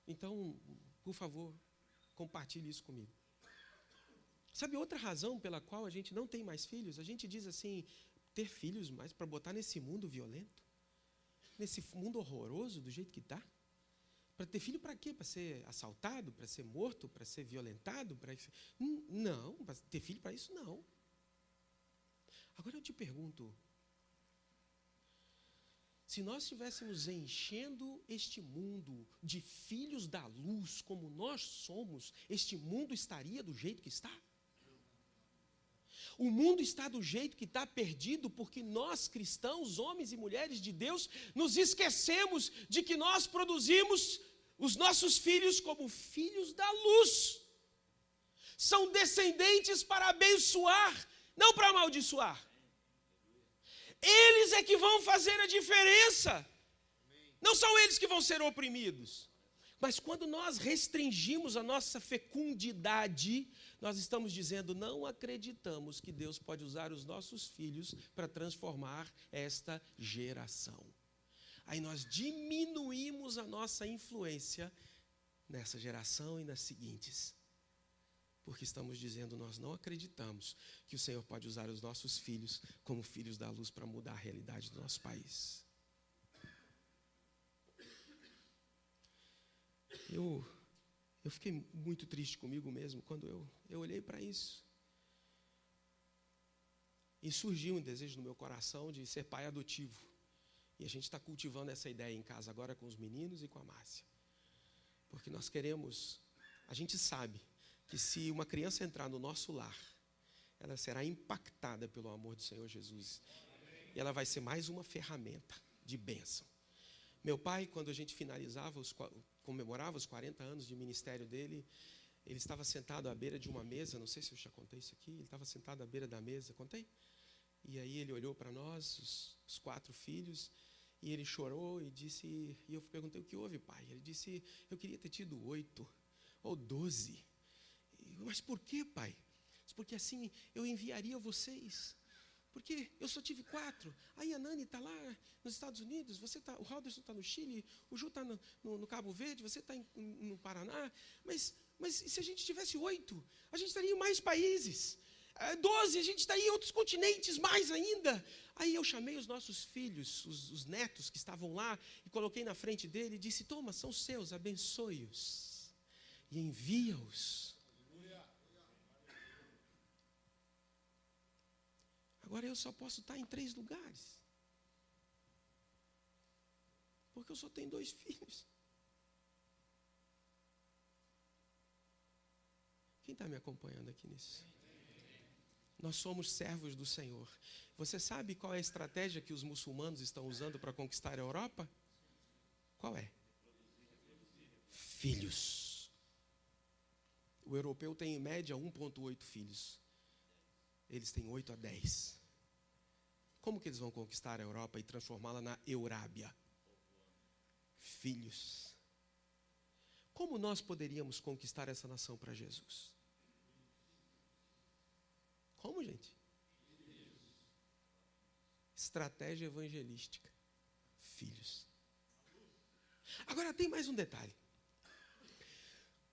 Então, por favor, compartilhe isso comigo. Sabe outra razão pela qual a gente não tem mais filhos? A gente diz assim, ter filhos mais para botar nesse mundo violento? Nesse mundo horroroso, do jeito que está? Para ter filho para quê? Para ser assaltado? Para ser morto? Para ser violentado? Não, para ter filho para isso não. Agora eu te pergunto, se nós estivéssemos enchendo este mundo de filhos da luz como nós somos, este mundo estaria do jeito que está? O mundo está do jeito que está, perdido, porque nós, cristãos, homens e mulheres de Deus, nos esquecemos de que nós produzimos os nossos filhos como filhos da luz. São descendentes para abençoar, não para amaldiçoar. Eles é que vão fazer a diferença. Não são eles que vão ser oprimidos. Mas quando nós restringimos a nossa fecundidade, nós estamos dizendo, não acreditamos que Deus pode usar os nossos filhos para transformar esta geração. Aí nós diminuímos a nossa influência nessa geração e nas seguintes. Porque estamos dizendo, nós não acreditamos que o Senhor pode usar os nossos filhos como filhos da luz para mudar a realidade do nosso país. Eu fiquei muito triste comigo mesmo quando eu olhei para isso. E surgiu um desejo no meu coração de ser pai adotivo. E a gente está cultivando essa ideia em casa agora com os meninos e com a Márcia. Porque nós queremos, a gente sabe que se uma criança entrar no nosso lar, ela será impactada pelo amor do Senhor Jesus. E ela vai ser mais uma ferramenta de bênção. Meu pai, quando a gente comemorava os 40 anos de ministério dele, ele estava sentado à beira de uma mesa, não sei se eu já contei isso aqui, ele estava sentado à beira da mesa, contei? E aí ele olhou para nós, os 4 filhos, e ele chorou e disse, e eu perguntei, o que houve, pai? Ele disse, eu queria ter tido 8 ou 12. Mas por quê, pai? Porque assim eu enviaria vocês. Porque eu só tive 4. Aí a Nani está lá nos Estados Unidos, o Roderson está no Chile, o Ju está no Cabo Verde, você está no Paraná. Mas e se a gente tivesse 8? A gente estaria em mais países. 12, a gente está em outros continentes mais ainda. Aí eu chamei os nossos filhos, os netos que estavam lá, e coloquei na frente dele e disse, toma, são seus, abençoe-os e envia-os. Agora eu só posso estar em 3 lugares. Porque eu só tenho 2 filhos. Quem está me acompanhando aqui nisso? Nós somos servos do Senhor. Você sabe qual é a estratégia que os muçulmanos estão usando para conquistar a Europa? Qual é? Filhos. O europeu tem em média 1,8 filhos. Eles têm 8 a 10. Como que eles vão conquistar a Europa e transformá-la na Eurábia? Filhos. Como nós poderíamos conquistar essa nação para Jesus? Como, gente? Estratégia evangelística. Filhos. Agora tem mais um detalhe.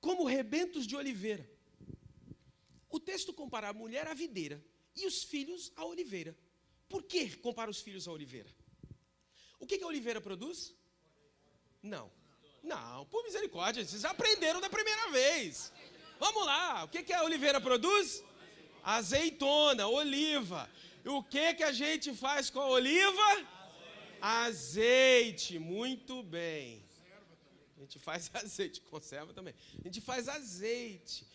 Como rebentos de oliveira. O texto compara a mulher à videira e os filhos à oliveira. Por que compara os filhos à oliveira? O que a oliveira produz? Não, por misericórdia, vocês aprenderam da primeira vez. Vamos lá, o que a oliveira produz? Azeitona, oliva. E o que a gente faz com a oliva? Azeite, muito bem. A gente faz azeite, conserva também. A gente faz azeite.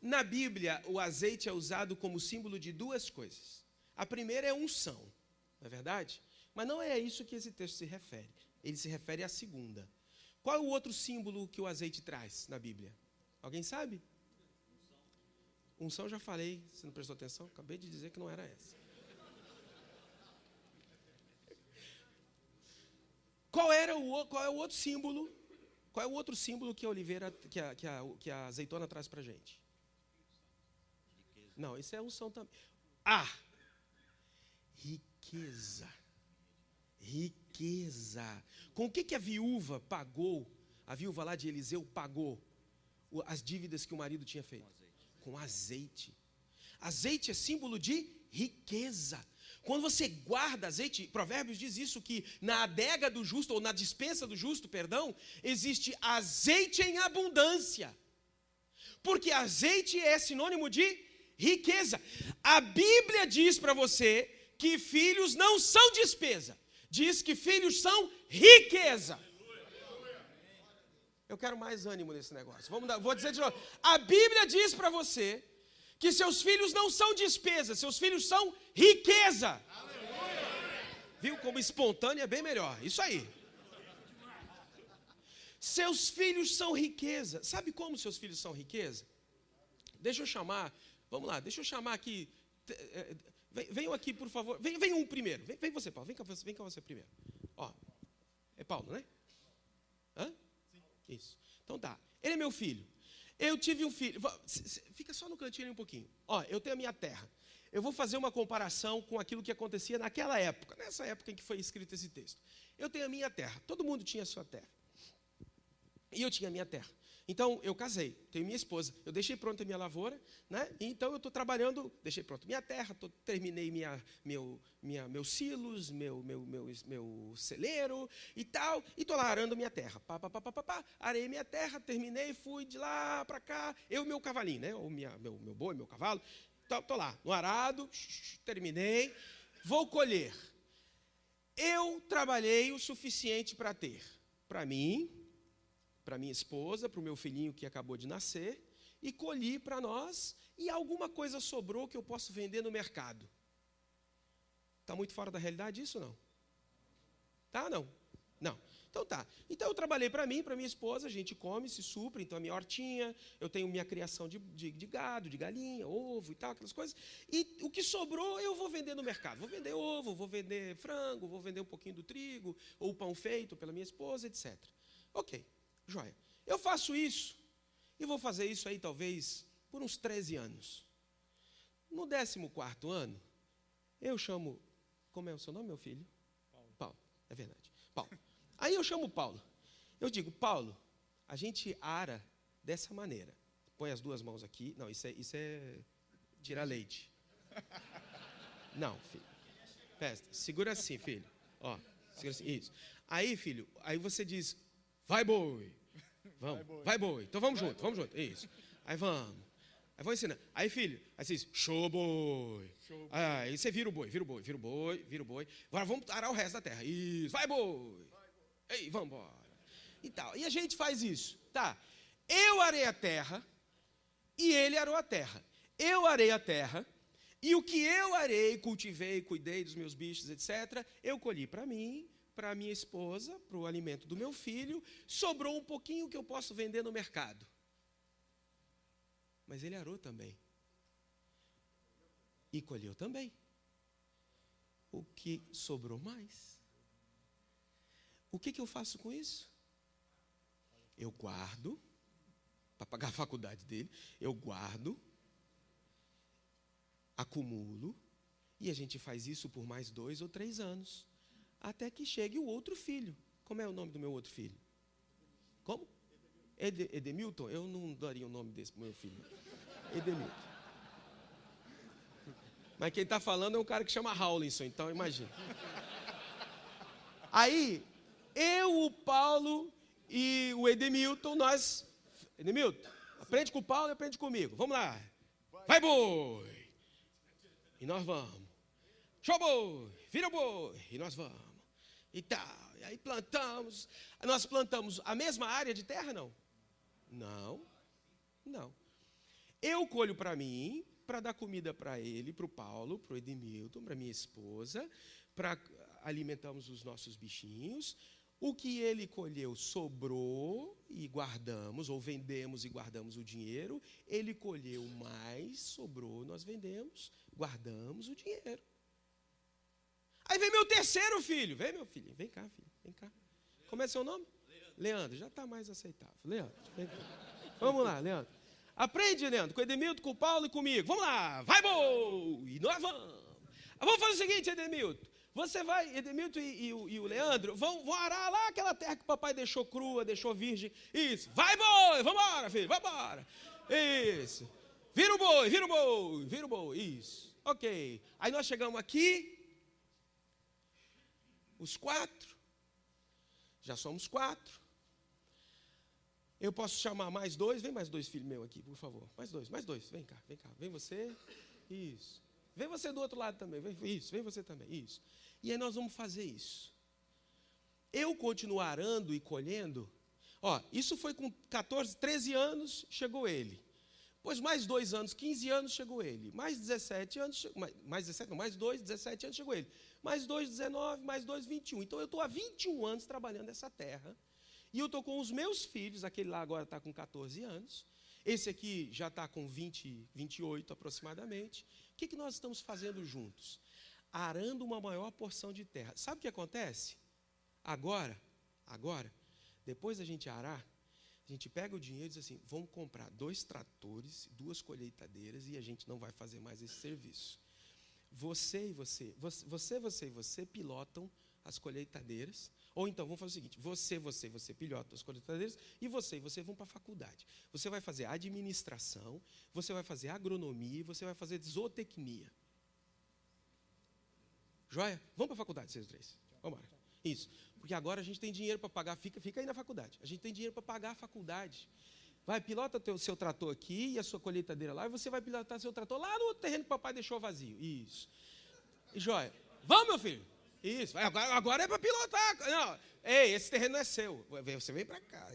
Na Bíblia, o azeite é usado como símbolo de 2 coisas. A primeira é unção, não é verdade? Mas não é a isso que esse texto se refere. Ele se refere à segunda. Qual é o outro símbolo que o azeite traz na Bíblia? Alguém sabe? Unção já falei, você não prestou atenção? Acabei de dizer que não era essa. Qual é o outro símbolo? Qual é o outro símbolo que a oliveira, que a azeitona traz para a gente? Não, isso é unção também. Riqueza. Riqueza. Com o que a viúva pagou? A viúva lá de Eliseu pagou as dívidas que o marido tinha feito? Com azeite. Azeite é símbolo de riqueza. Quando você guarda azeite, Provérbios diz isso, que na adega do justo, ou na despensa do justo, perdão, existe azeite em abundância. Porque azeite é sinônimo de riqueza. A Bíblia diz para você que filhos não são despesa. Diz que filhos são riqueza. Eu quero mais ânimo nesse negócio. Vou dizer de novo. A Bíblia diz para você que seus filhos não são despesa, seus filhos são riqueza. Viu como espontâneo é bem melhor. Isso aí. Seus filhos são riqueza. Sabe como seus filhos são riqueza? Deixa eu chamar, vamos lá, deixa eu chamar aqui. Venham aqui, por favor. Vem um primeiro. Vem você, Paulo. Vem cá você primeiro. Ó, é Paulo, né? Hã? Isso. Então tá. Ele é meu filho. Eu tive um filho. Fica só no cantinho um pouquinho. Ó, eu tenho a minha terra. Eu vou fazer uma comparação com aquilo que acontecia naquela época, nessa época em que foi escrito esse texto. Eu tenho a minha terra. Todo mundo tinha a sua terra. E eu tinha a minha terra. Então, eu casei, tenho minha esposa. Eu deixei pronta a minha lavoura, né? Então, eu estou trabalhando, deixei pronta minha terra, terminei meus silos, meu celeiro e tal, e estou lá arando minha terra. Arei minha terra, terminei, fui de lá para cá, eu e meu cavalinho, né? Ou meu boi, meu cavalo. Estou lá, no arado, terminei, vou colher. Eu trabalhei o suficiente para ter, para mim, para minha esposa, para o meu filhinho que acabou de nascer, e colhi para nós, e alguma coisa sobrou que eu posso vender no mercado. Está muito fora da realidade isso, não? Tá, não? Não. Então tá. Então eu trabalhei para mim, para minha esposa, a gente come, se supre, então a minha hortinha, eu tenho minha criação de gado, de galinha, ovo e tal, aquelas coisas, e o que sobrou eu vou vender no mercado. Vou vender ovo, vou vender frango, vou vender um pouquinho do trigo, ou o pão feito pela minha esposa, etc. Ok. Joia. Eu faço isso, e vou fazer isso aí talvez por uns 13 anos. No 14º ano, eu chamo... Como é o seu nome, meu filho? Paulo. É verdade. Paulo. Aí eu chamo o Paulo. Eu digo, Paulo, a gente ara dessa maneira. Põe as duas mãos aqui. Não, isso é tirar leite. Não, filho. Presta. Segura assim, filho. Ó, segura assim. Isso. Aí, filho, aí você diz... Vai, boi. Vamos. Vai, boi. Então vamos junto, vamos junto. Isso. Aí vamos. Aí vou ensinando. Aí, filho, aí você diz, show, boi. Aí você vira o boi. Agora vamos arar o resto da terra. Isso. Vai, boi. Ei, vamos embora. E tal. E a gente faz isso. Tá. Eu arei a terra e ele arou a terra. Eu arei a terra e o que eu arei, cultivei, cuidei dos meus bichos, etc., eu colhi para mim, para a minha esposa, para o alimento do meu filho, sobrou um pouquinho que eu posso vender no mercado. Mas ele arou também. E colheu também. O que sobrou mais? O que eu faço com isso? Eu guardo, para pagar a faculdade dele, eu guardo, acumulo, e a gente faz isso por mais 2 ou 3 anos. Até que chegue o outro filho. Como é o nome do meu outro filho? Como? Edemilton? Eu não daria o nome desse para o meu filho. Edemilton. Mas quem está falando é um cara que chama Rawlinson, então imagina. Aí, eu, o Paulo e o Edemilton, nós... Edemilton, aprende com o Paulo e aprende comigo. Vamos lá. Vai, boi. E nós vamos. Show, boi. Vira, boi. E nós vamos. E tal, e aí plantamos, nós plantamos a mesma área de terra, não? Não. Eu colho para mim, para dar comida para ele, para o Paulo, para o Edemilton, para minha esposa, para alimentarmos os nossos bichinhos. O que ele colheu sobrou e guardamos, ou vendemos e guardamos o dinheiro. Ele colheu mais, sobrou, nós vendemos, guardamos o dinheiro. Aí vem meu terceiro filho. Vem, meu filho. Vem cá, filho. Vem cá. Como é seu nome? Leandro. Já está mais aceitável. Leandro, vem cá. Vamos lá, Leandro. Aprende, Leandro, com o Edemilton, com o Paulo e comigo. Vamos lá, vai, bom! E nós vamos. Vamos fazer o seguinte, Edemilton. Você vai, Edemilton e o Leandro, vão arar lá aquela terra que o papai deixou crua, deixou virgem. Isso. Vai, boi! Vamos embora, filho, vamos embora. Isso. Vira o boi, vira o boi, vira o boi. Isso. Ok. Aí nós chegamos aqui, os 4. Já somos 4. Eu posso chamar mais 2? Vem mais 2 filhos meus aqui, por favor. Mais 2. Vem cá. Vem você. Isso. Vem você do outro lado também. Vem você também. Isso. E aí nós vamos fazer isso. Eu continuar arando e colhendo. Ó, isso foi com 14, 13 anos, chegou ele. Depois mais 2 anos, 15 anos, chegou ele. Mais 17 anos, mais 2, 17 anos, chegou ele. Mais 2, 19, mais 2, 21. Então eu estou há 21 anos trabalhando essa terra. E eu estou com os meus filhos, aquele lá agora está com 14 anos. Esse aqui já está com 20, 28 aproximadamente. O que nós estamos fazendo juntos? Arando uma maior porção de terra. Sabe o que acontece? Agora, depois da gente arar, a gente pega o dinheiro e diz assim, vamos comprar 2 tratores, 2 colheitadeiras e a gente não vai fazer mais esse serviço. Você e você pilotam as colheitadeiras. Ou então, vamos fazer o seguinte, você pilota as colheitadeiras e você vão para a faculdade. Você vai fazer administração, você vai fazer agronomia e você vai fazer zootecnia. Joia? Vamos para a faculdade, vocês 3. Vamos embora. Isso. Porque agora a gente tem dinheiro para pagar, fica aí na faculdade. A gente tem dinheiro para pagar a faculdade. Vai, pilota o seu trator aqui e a sua colheitadeira lá, e você vai pilotar seu trator lá no outro terreno que o papai deixou vazio. Isso. E joia. Vamos, meu filho. Isso. Agora é para pilotar. Não. Ei, esse terreno não é seu. Você vem para cá.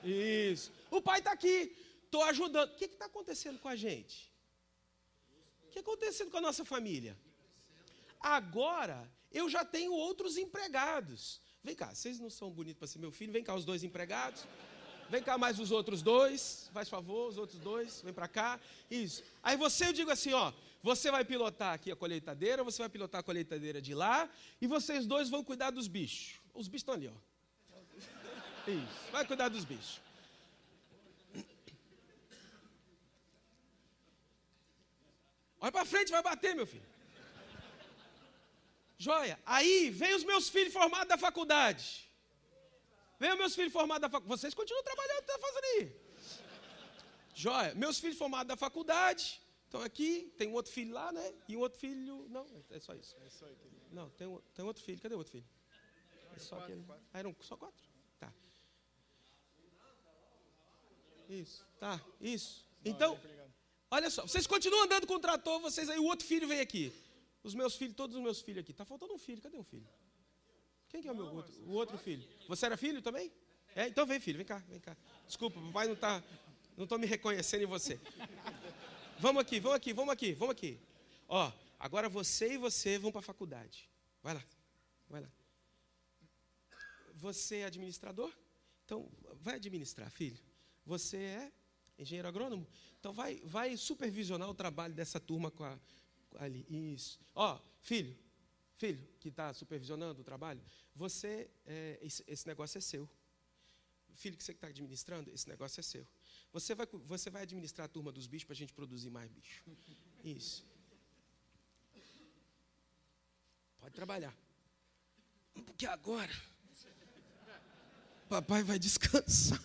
Isso. O pai está aqui. Estou ajudando. O que está acontecendo com a gente? O que está acontecendo com a nossa família? Agora, eu já tenho outros empregados. Vem cá, vocês não são bonitos para ser meu filho? Vem cá, os 2 empregados. Vem cá mais os outros 2. Faz favor, os outros 2. Vem para cá. Isso. Aí eu digo assim, ó. Você vai pilotar aqui a colheitadeira, você vai pilotar a colheitadeira de lá, e vocês 2 vão cuidar dos bichos. Os bichos estão ali, ó. Isso. Vai cuidar dos bichos. Olha para frente, vai bater, meu filho. Joia. Aí vem os meus filhos formados da faculdade. Vem os meus filhos formados da faculdade. Vocês continuam trabalhando, estão fazendo aí. Joia. Meus filhos formados da faculdade. Então aqui, tem um outro filho lá, né? E um outro filho... Não, é só isso. É só aquele. Não, tem outro filho. Cadê o outro filho? É só aquele. Ah, eram só 4? Tá. Isso, tá, isso. Então, olha só, vocês continuam andando com o trator, vocês aí, o outro filho vem aqui. Os meus filhos, todos os meus filhos aqui. Tá faltando um filho, cadê um filho? Quem que é o outro filho? Você era filho também? É, então vem, filho, vem cá. Desculpa, o papai não estou me reconhecendo em você. Vamos aqui. Ó, agora você e você vão para a faculdade. Vai lá. Você é administrador? Então, vai administrar, filho. Você é engenheiro agrônomo? Então, vai supervisionar o trabalho dessa turma ali. Isso. Ó, filho que está supervisionando o trabalho, esse negócio é seu. Filho que você está administrando, esse negócio é seu. Você vai administrar a turma dos bichos para a gente produzir mais bicho. Isso. Pode trabalhar. Porque agora, papai vai descansar.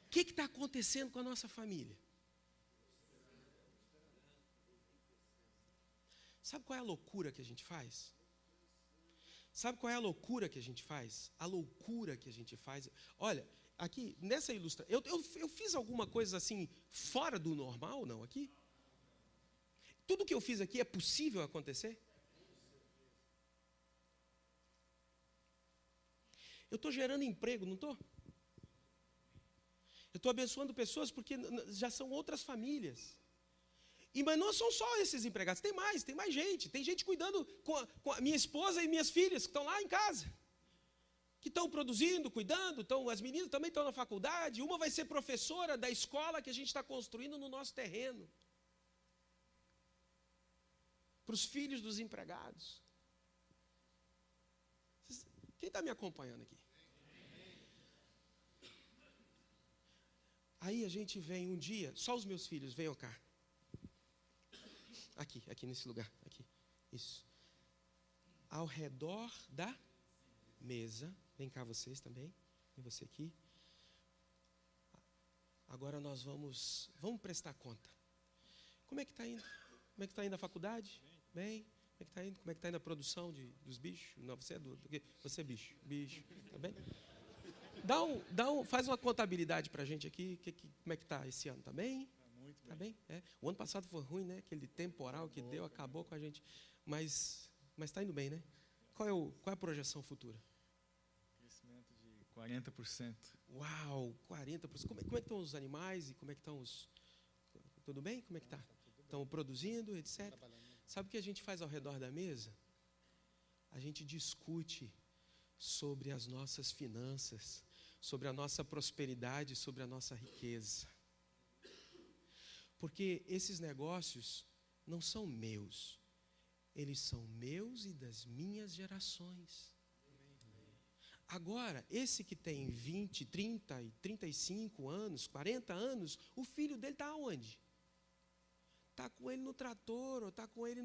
O que está acontecendo com a nossa família? Sabe qual é a loucura que a gente faz? A loucura que a gente faz. Olha, aqui, nessa ilustração, eu fiz alguma coisa assim, fora do normal, não, aqui? Tudo que eu fiz aqui é possível acontecer? Eu estou gerando emprego, não estou? Eu estou abençoando pessoas porque já são outras famílias. Mas não são só esses empregados, tem mais gente. Tem gente cuidando com a minha esposa e minhas filhas que estão lá em casa. Que estão produzindo, cuidando, as meninas também estão na faculdade. Uma vai ser professora da escola que a gente está construindo no nosso terreno. Para os filhos dos empregados. Quem está me acompanhando aqui? Aí a gente vem um dia, só os meus filhos, venham cá. Aqui nesse lugar, aqui. Isso. Ao redor da mesa. Vem cá vocês também. Vem você aqui. Agora nós vamos prestar conta. Como é que está indo? Como é que está indo a faculdade? Bem. Como é que está indo? Como é que está indo a produção dos bichos? Não, você é do quê? Você é bicho. Tá bem? Faz uma contabilidade para a gente aqui. Como é que está esse ano? Está bem? Está bem? O ano passado foi ruim, né? Aquele temporal que deu, acabou com a gente. Mas está indo bem, né? Qual é a projeção futura? Crescimento de 40%. Uau, 40%. Como é que estão os animais e como é que estão os... Tudo bem? Como é que está? Estão produzindo, etc. Sabe o que a gente faz ao redor da mesa? A gente discute sobre as nossas finanças, sobre a nossa prosperidade, sobre a nossa riqueza. Porque esses negócios não são meus. Eles são meus e das minhas gerações. Agora, esse que tem 20, 30, 35 anos, 40 anos, o filho dele está onde? Está com ele no trator, ou está com ele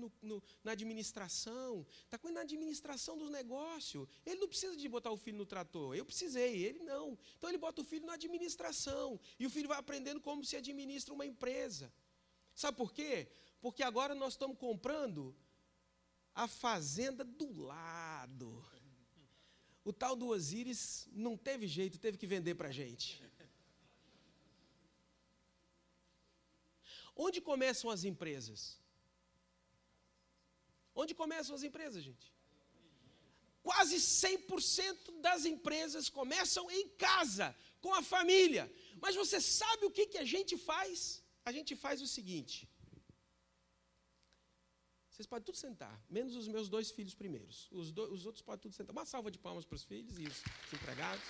na administração, está com ele na administração dos negócios. Ele não precisa de botar o filho no trator, eu precisei, ele não. Então ele bota o filho na administração, e o filho vai aprendendo como se administra uma empresa. Sabe por quê? Porque agora nós estamos comprando a fazenda do lado. O tal do Osíris não teve jeito, teve que vender para a gente. Onde começam as empresas? Onde começam as empresas, gente? Quase 100% das empresas começam em casa, com a família. Mas você sabe o que a gente faz? A gente faz o seguinte. Vocês podem tudo sentar, menos os meus 2 filhos primeiros. Os outros podem tudo sentar. Uma salva de palmas para os filhos e os empregados.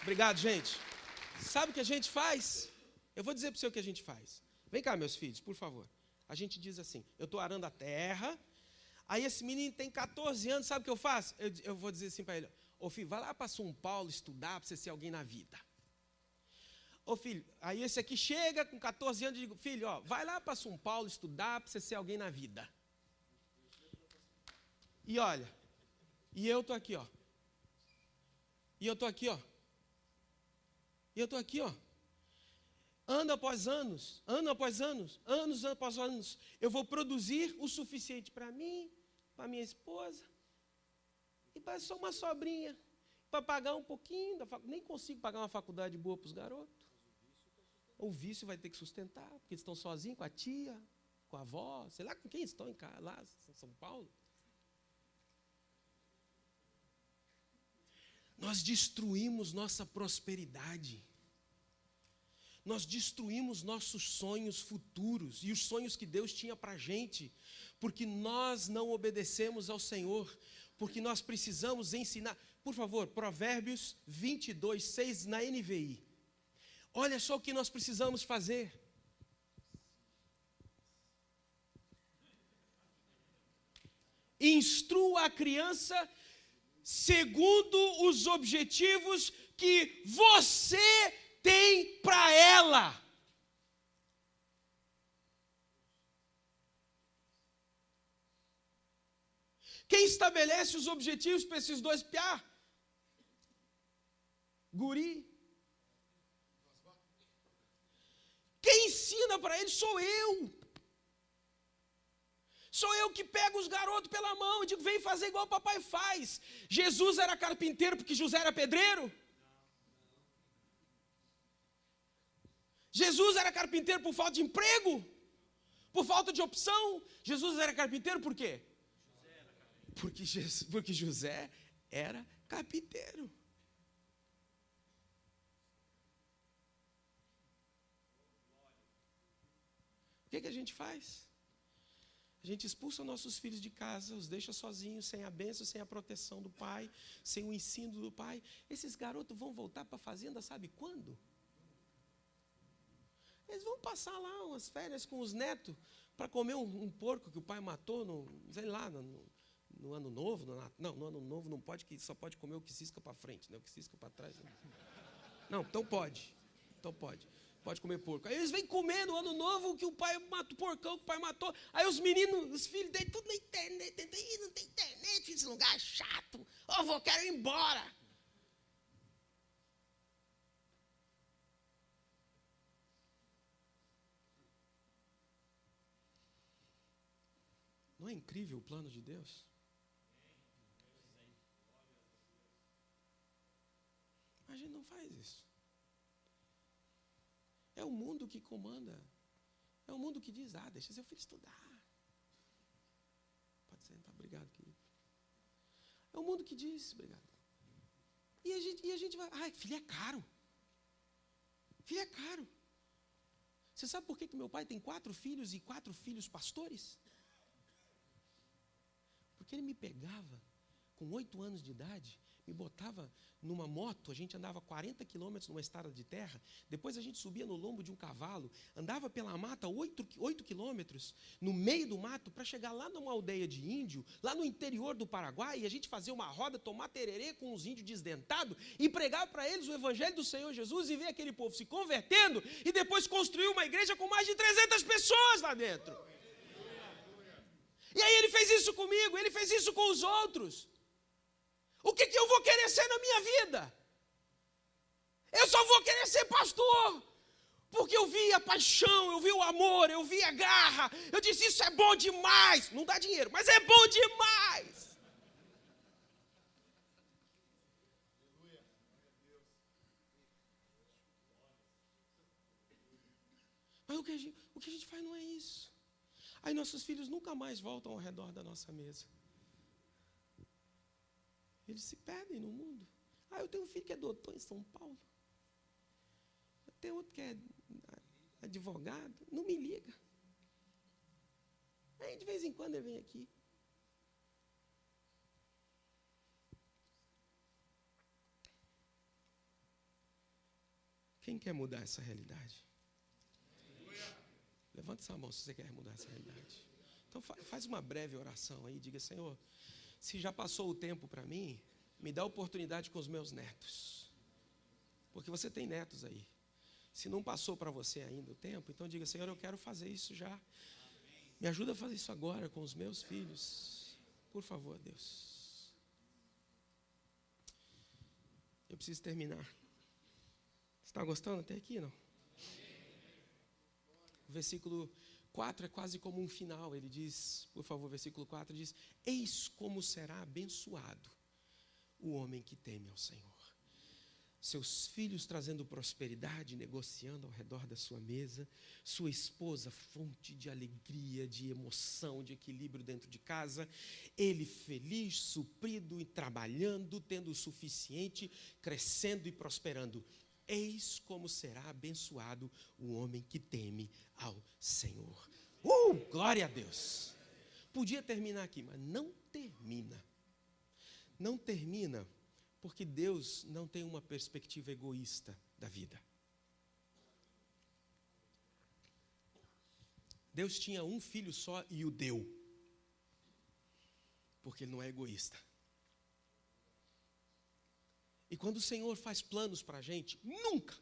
Obrigado, gente. Sabe o que a gente faz? Eu vou dizer para você o que a gente faz. Vem cá, meus filhos, por favor. A gente diz assim, eu estou arando a terra, aí esse menino tem 14 anos, sabe o que eu faço? Eu vou dizer assim para ele, ô filho, vai lá para São Paulo estudar para você ser alguém na vida. Ô filho, aí esse aqui chega com 14 anos e digo, filho, vai lá para São Paulo estudar para você ser alguém na vida. E olha, e eu estou aqui, E eu estou aqui, E eu estou aqui, Ano após anos, anos após anos, eu vou produzir o suficiente para mim, para minha esposa, e para só uma sobrinha, para pagar um pouquinho, nem consigo pagar uma faculdade boa para os garotos. O vício vai ter que sustentar, porque eles estão sozinhos com a tia, com a avó, sei lá com quem estão lá em São Paulo. Nós destruímos nossa prosperidade. Nós destruímos nossos sonhos futuros e os sonhos que Deus tinha para a gente, porque nós não obedecemos ao Senhor, porque nós precisamos ensinar. Por favor, Provérbios 22, 6 na NVI. Olha só o que nós precisamos fazer. Instrua a criança segundo os objetivos que você tem para ela. Quem estabelece os objetivos para esses 2 piá? Guri. Quem ensina para ele sou eu. Sou eu que pego os garotos pela mão e digo, vem fazer igual o papai faz. Jesus era carpinteiro porque José era pedreiro? Jesus era carpinteiro por falta de emprego? Por falta de opção? Jesus era carpinteiro por quê? Porque José era carpinteiro. O que a gente faz? A gente expulsa nossos filhos de casa, os deixa sozinhos, sem a bênção, sem a proteção do pai, sem o ensino do pai. Esses garotos vão voltar para a fazenda, sabe quando? Eles vão passar lá umas férias com os netos para comer um porco que o pai matou, no ano novo. No ano novo não pode, que só pode comer o que cisca para frente, né? O que cisca para trás. Né? Não, então pode. Então pode. Pode comer porco. Aí eles vêm comer no ano novo que o pai matou, o porcão que o pai matou. Aí os meninos, os filhos dele, tudo na internet. Não tem internet, esse lugar é chato. Ô, vô, quero ir embora. Não é incrível o plano de Deus? Mas a gente não faz isso. É o mundo que comanda. É o mundo que diz, deixa seu filho estudar. Pode sentar, obrigado, querido. É o mundo que diz, obrigado. E a gente vai, filho é caro. Filho é caro. Você sabe por que meu pai tem 4 filhos e 4 filhos pastores? Porque ele me pegava com 8 anos de idade, me botava numa moto, a gente andava 40 quilômetros numa estrada de terra, depois a gente subia no lombo de um cavalo, andava pela mata 8 quilômetros, no meio do mato, para chegar lá numa aldeia de índio, lá no interior do Paraguai, e a gente fazia uma roda, tomar tererê com os índios desdentados, e pregar para eles o evangelho do Senhor Jesus, e ver aquele povo se convertendo, e depois construir uma igreja com mais de 300 pessoas lá dentro. E aí ele fez isso comigo, ele fez isso com os outros. O que eu vou querer ser na minha vida? Eu só vou querer ser pastor, porque eu vi a paixão, eu vi o amor, eu vi a garra. Eu disse, isso é bom demais. Não dá dinheiro, mas é bom demais. Mas o que a gente faz não é isso. Aí nossos filhos nunca mais voltam ao redor da nossa mesa. Eles se perdem no mundo. Eu tenho um filho que é doutor em São Paulo. Eu tenho outro que é advogado. Não me liga. Aí de vez em quando ele vem aqui. Quem quer mudar essa realidade? Levante sua mão se você quer mudar essa realidade. Então faz uma breve oração aí, diga, Senhor, se já passou o tempo para mim, me dá oportunidade com os meus netos. Porque você tem netos aí. Se não passou para você ainda o tempo, então diga, Senhor, eu quero fazer isso já. Me ajuda a fazer isso agora com os meus filhos. Por favor, Deus. Eu preciso terminar. Você está gostando até aqui, não? O versículo 4 é quase como um final. Ele diz, por favor, versículo 4 diz, eis como será abençoado o homem que teme ao Senhor. Seus filhos trazendo prosperidade, negociando ao redor da sua mesa, sua esposa fonte de alegria, de emoção, de equilíbrio dentro de casa, ele feliz, suprido e trabalhando, tendo o suficiente, crescendo e prosperando. Eis como será abençoado o homem que teme ao Senhor. Glória a Deus! Podia terminar aqui, mas não termina. Não termina porque Deus não tem uma perspectiva egoísta da vida. Deus tinha um filho só e o deu. Porque Ele não é egoísta. E quando o Senhor faz planos para a gente, nunca,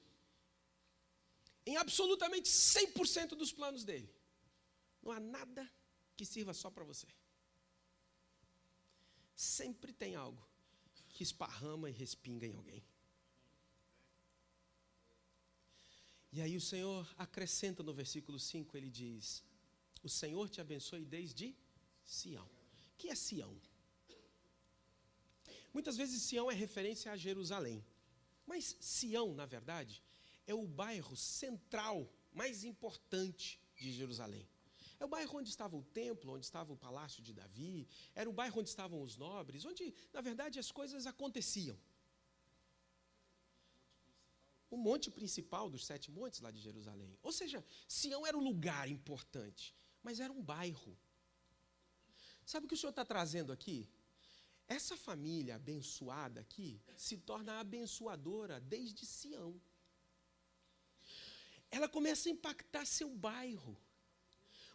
em absolutamente 100% dos planos dele, não há nada que sirva só para você. Sempre tem algo que esparrama e respinga em alguém. E aí o Senhor acrescenta no versículo 5, ele diz, o Senhor te abençoe desde Sião. O que é Sião? Muitas vezes Sião é referência a Jerusalém. Mas Sião, na verdade, é o bairro central, mais importante de Jerusalém. É o bairro onde estava o templo, onde estava o palácio de Davi, era o bairro onde estavam os nobres, onde, na verdade, as coisas aconteciam. O monte principal dos 7 montes lá de Jerusalém. Ou seja, Sião era um lugar importante, mas era um bairro. Sabe o que o Senhor está trazendo aqui? Essa família abençoada aqui se torna abençoadora desde Sião. Ela começa a impactar seu bairro.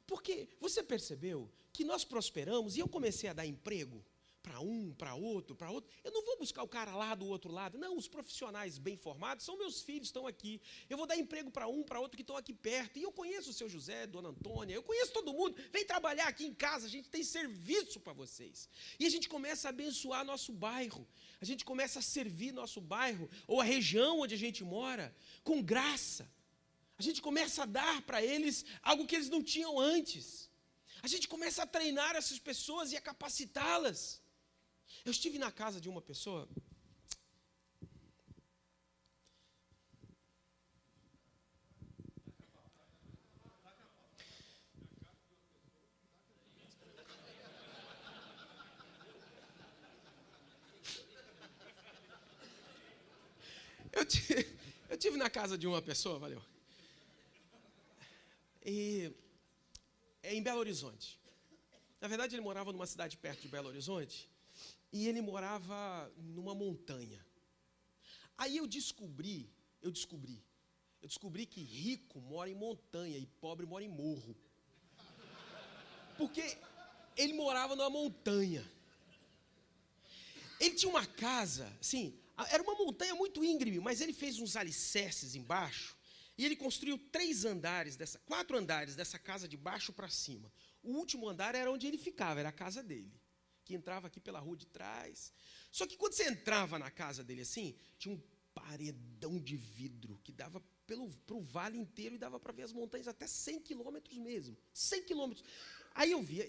Porque você percebeu que nós prosperamos e eu comecei a dar emprego para um, para outro, para outro. Eu não vou buscar o cara lá do outro lado. Não, os profissionais bem formados são meus filhos, estão aqui. Eu vou dar emprego para um, para outro que estão aqui perto. E eu conheço o seu José, dona Antônia, eu conheço todo mundo. Vem trabalhar aqui em casa, a gente tem serviço para vocês. E a gente começa a abençoar nosso bairro. A gente começa a servir nosso bairro ou a região onde a gente mora com graça. A gente começa a dar para eles algo que eles não tinham antes. A gente começa a treinar essas pessoas e a capacitá-las. Eu estive na casa de uma pessoa. Eu estive na casa de uma pessoa, valeu. E é em Belo Horizonte. Na verdade, ele morava numa cidade perto de Belo Horizonte. E ele morava numa montanha. Aí eu descobri que rico mora em montanha e pobre mora em morro. Porque ele morava numa montanha. Ele tinha uma casa, assim, era uma montanha muito íngreme, mas ele fez uns alicerces embaixo e ele construiu 4 andares dessa casa de baixo para cima. O último andar era onde ele ficava, era a casa dele, que entrava aqui pela rua de trás. Só que quando você entrava na casa dele assim, tinha um paredão de vidro que dava para o vale inteiro e dava para ver as montanhas até 100 quilômetros mesmo. 100 quilômetros. Aí eu via,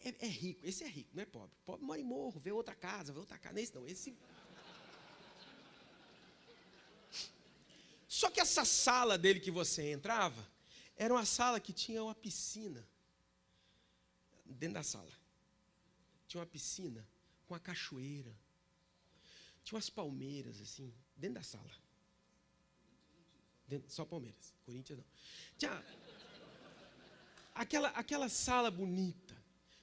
é rico, esse é rico, não é pobre. Pobre mora em morro, vê outra casa. Esse não, esse... Só que essa sala dele que você entrava, era uma sala que tinha uma piscina. Dentro da sala. Tinha uma piscina com uma cachoeira. Tinha umas palmeiras, assim, dentro da sala. Só Palmeiras, Corinthians não. Tinha aquela sala bonita,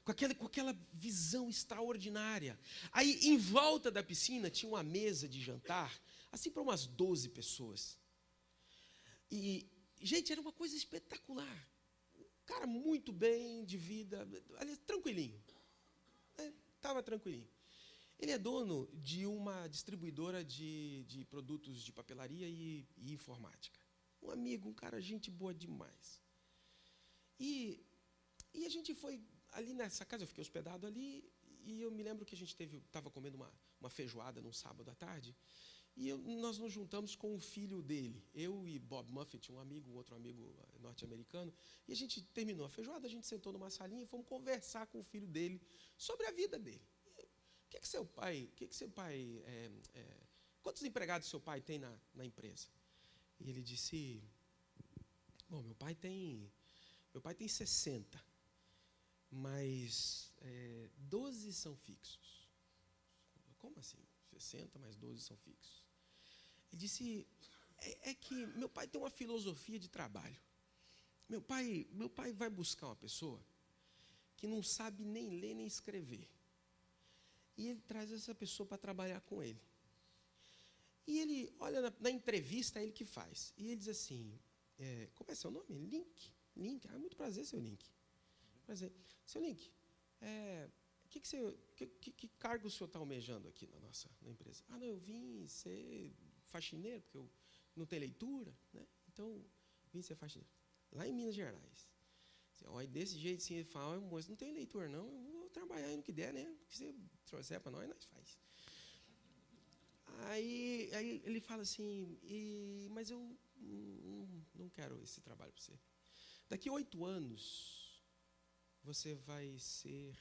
com aquela visão extraordinária. Aí, em volta da piscina, tinha uma mesa de jantar, assim, para umas 12 pessoas. E, gente, era uma coisa espetacular. Cara muito bem, de vida, ali, tranquilinho. Estava tranquilinho. Ele é dono de uma distribuidora de produtos de papelaria e informática. Um amigo, um cara, gente boa demais. E a gente foi ali nessa casa, eu fiquei hospedado ali, e eu me lembro que a gente estava comendo uma feijoada num sábado à tarde, e nós nos juntamos com o filho dele, eu e Bob Muffet, um outro amigo norte-americano, e a gente terminou a feijoada, a gente sentou numa salinha e fomos conversar com o filho dele sobre a vida dele. Quantos empregados seu pai tem na empresa? E ele disse, bom, meu pai tem 60, mas 12 são fixos. Como assim? 60 mais 12 são fixos. Ele disse, é que meu pai tem uma filosofia de trabalho. Meu pai vai buscar uma pessoa que não sabe nem ler nem escrever. E ele traz essa pessoa para trabalhar com ele. E ele, olha, na entrevista, é ele que faz. E ele diz assim, como é seu nome? Link. Muito prazer, seu Link. Prazer. Seu Link, que cargo o senhor está almejando aqui na empresa? Ah, não, eu vim ser faxineiro, porque eu não tenho leitura, né? Então, vim ser faxineiro. Lá em Minas Gerais. Olha, desse jeito, assim, ele fala, moço, não tem leitura, não, eu vou trabalhar aí no que der, né? O que você trouxer para nós faz. Aí ele fala assim, mas eu não quero esse trabalho para você. Daqui a 8 anos, você vai ser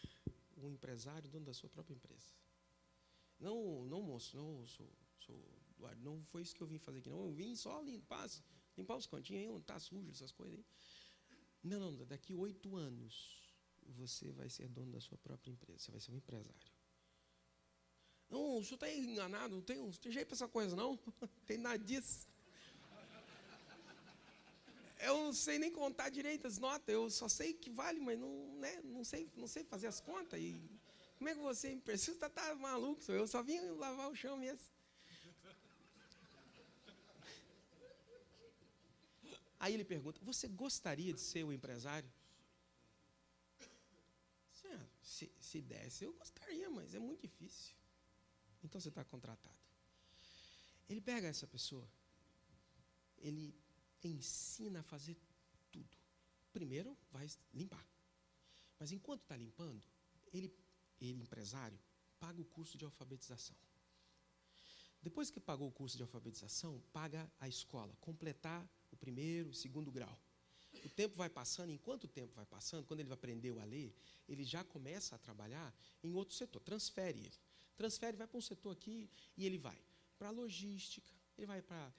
um empresário, dono da sua própria empresa. Não, moço, não, sou Eduardo, não foi isso que eu vim fazer aqui, não. Eu vim só limpar os cantinhos aí, onde está sujo, essas coisas aí. Não, daqui a 8 anos, você vai ser dono da sua própria empresa, você vai ser um empresário. Não, o senhor está enganado, não tem jeito para essa coisa, não? Não tem nada disso. Eu não sei nem contar direito as notas, eu só sei que vale, mas não sei fazer as contas. E como é que você precisa estar maluco? Eu só vim lavar o chão mesmo. Aí ele pergunta, você gostaria de ser o empresário? Se desse, eu gostaria, mas é muito difícil. Então você está contratado. Ele pega essa pessoa, ele ensina a fazer tudo. Primeiro, vai limpar. Mas enquanto está limpando, ele, empresário, paga o curso de alfabetização. Depois que pagou o curso de alfabetização, paga a escola, completar o primeiro, o segundo grau. O tempo vai passando, enquanto o tempo vai passando, quando ele aprendeu a ler, ele já começa a trabalhar em outro setor, transfere ele. Transfere, vai para um setor aqui e ele vai para logística, ele vai para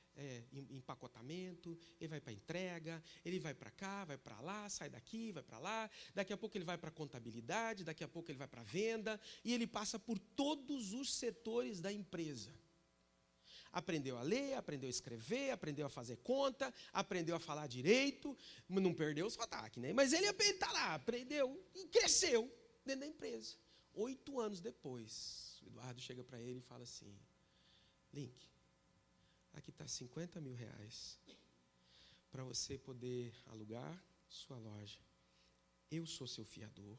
empacotamento, ele vai para entrega, ele vai para cá, vai para lá, sai daqui, vai para lá, daqui a pouco ele vai para contabilidade, daqui a pouco ele vai para venda, e ele passa por todos os setores da empresa. Aprendeu a ler, aprendeu a escrever, aprendeu a fazer conta, aprendeu a falar direito, não perdeu o sotaque, né? Mas ele está lá, aprendeu e cresceu dentro da empresa. 8 anos depois, o Eduardo chega para ele e fala assim: Link, aqui está 50 mil reais para você poder alugar sua loja. Eu sou seu fiador,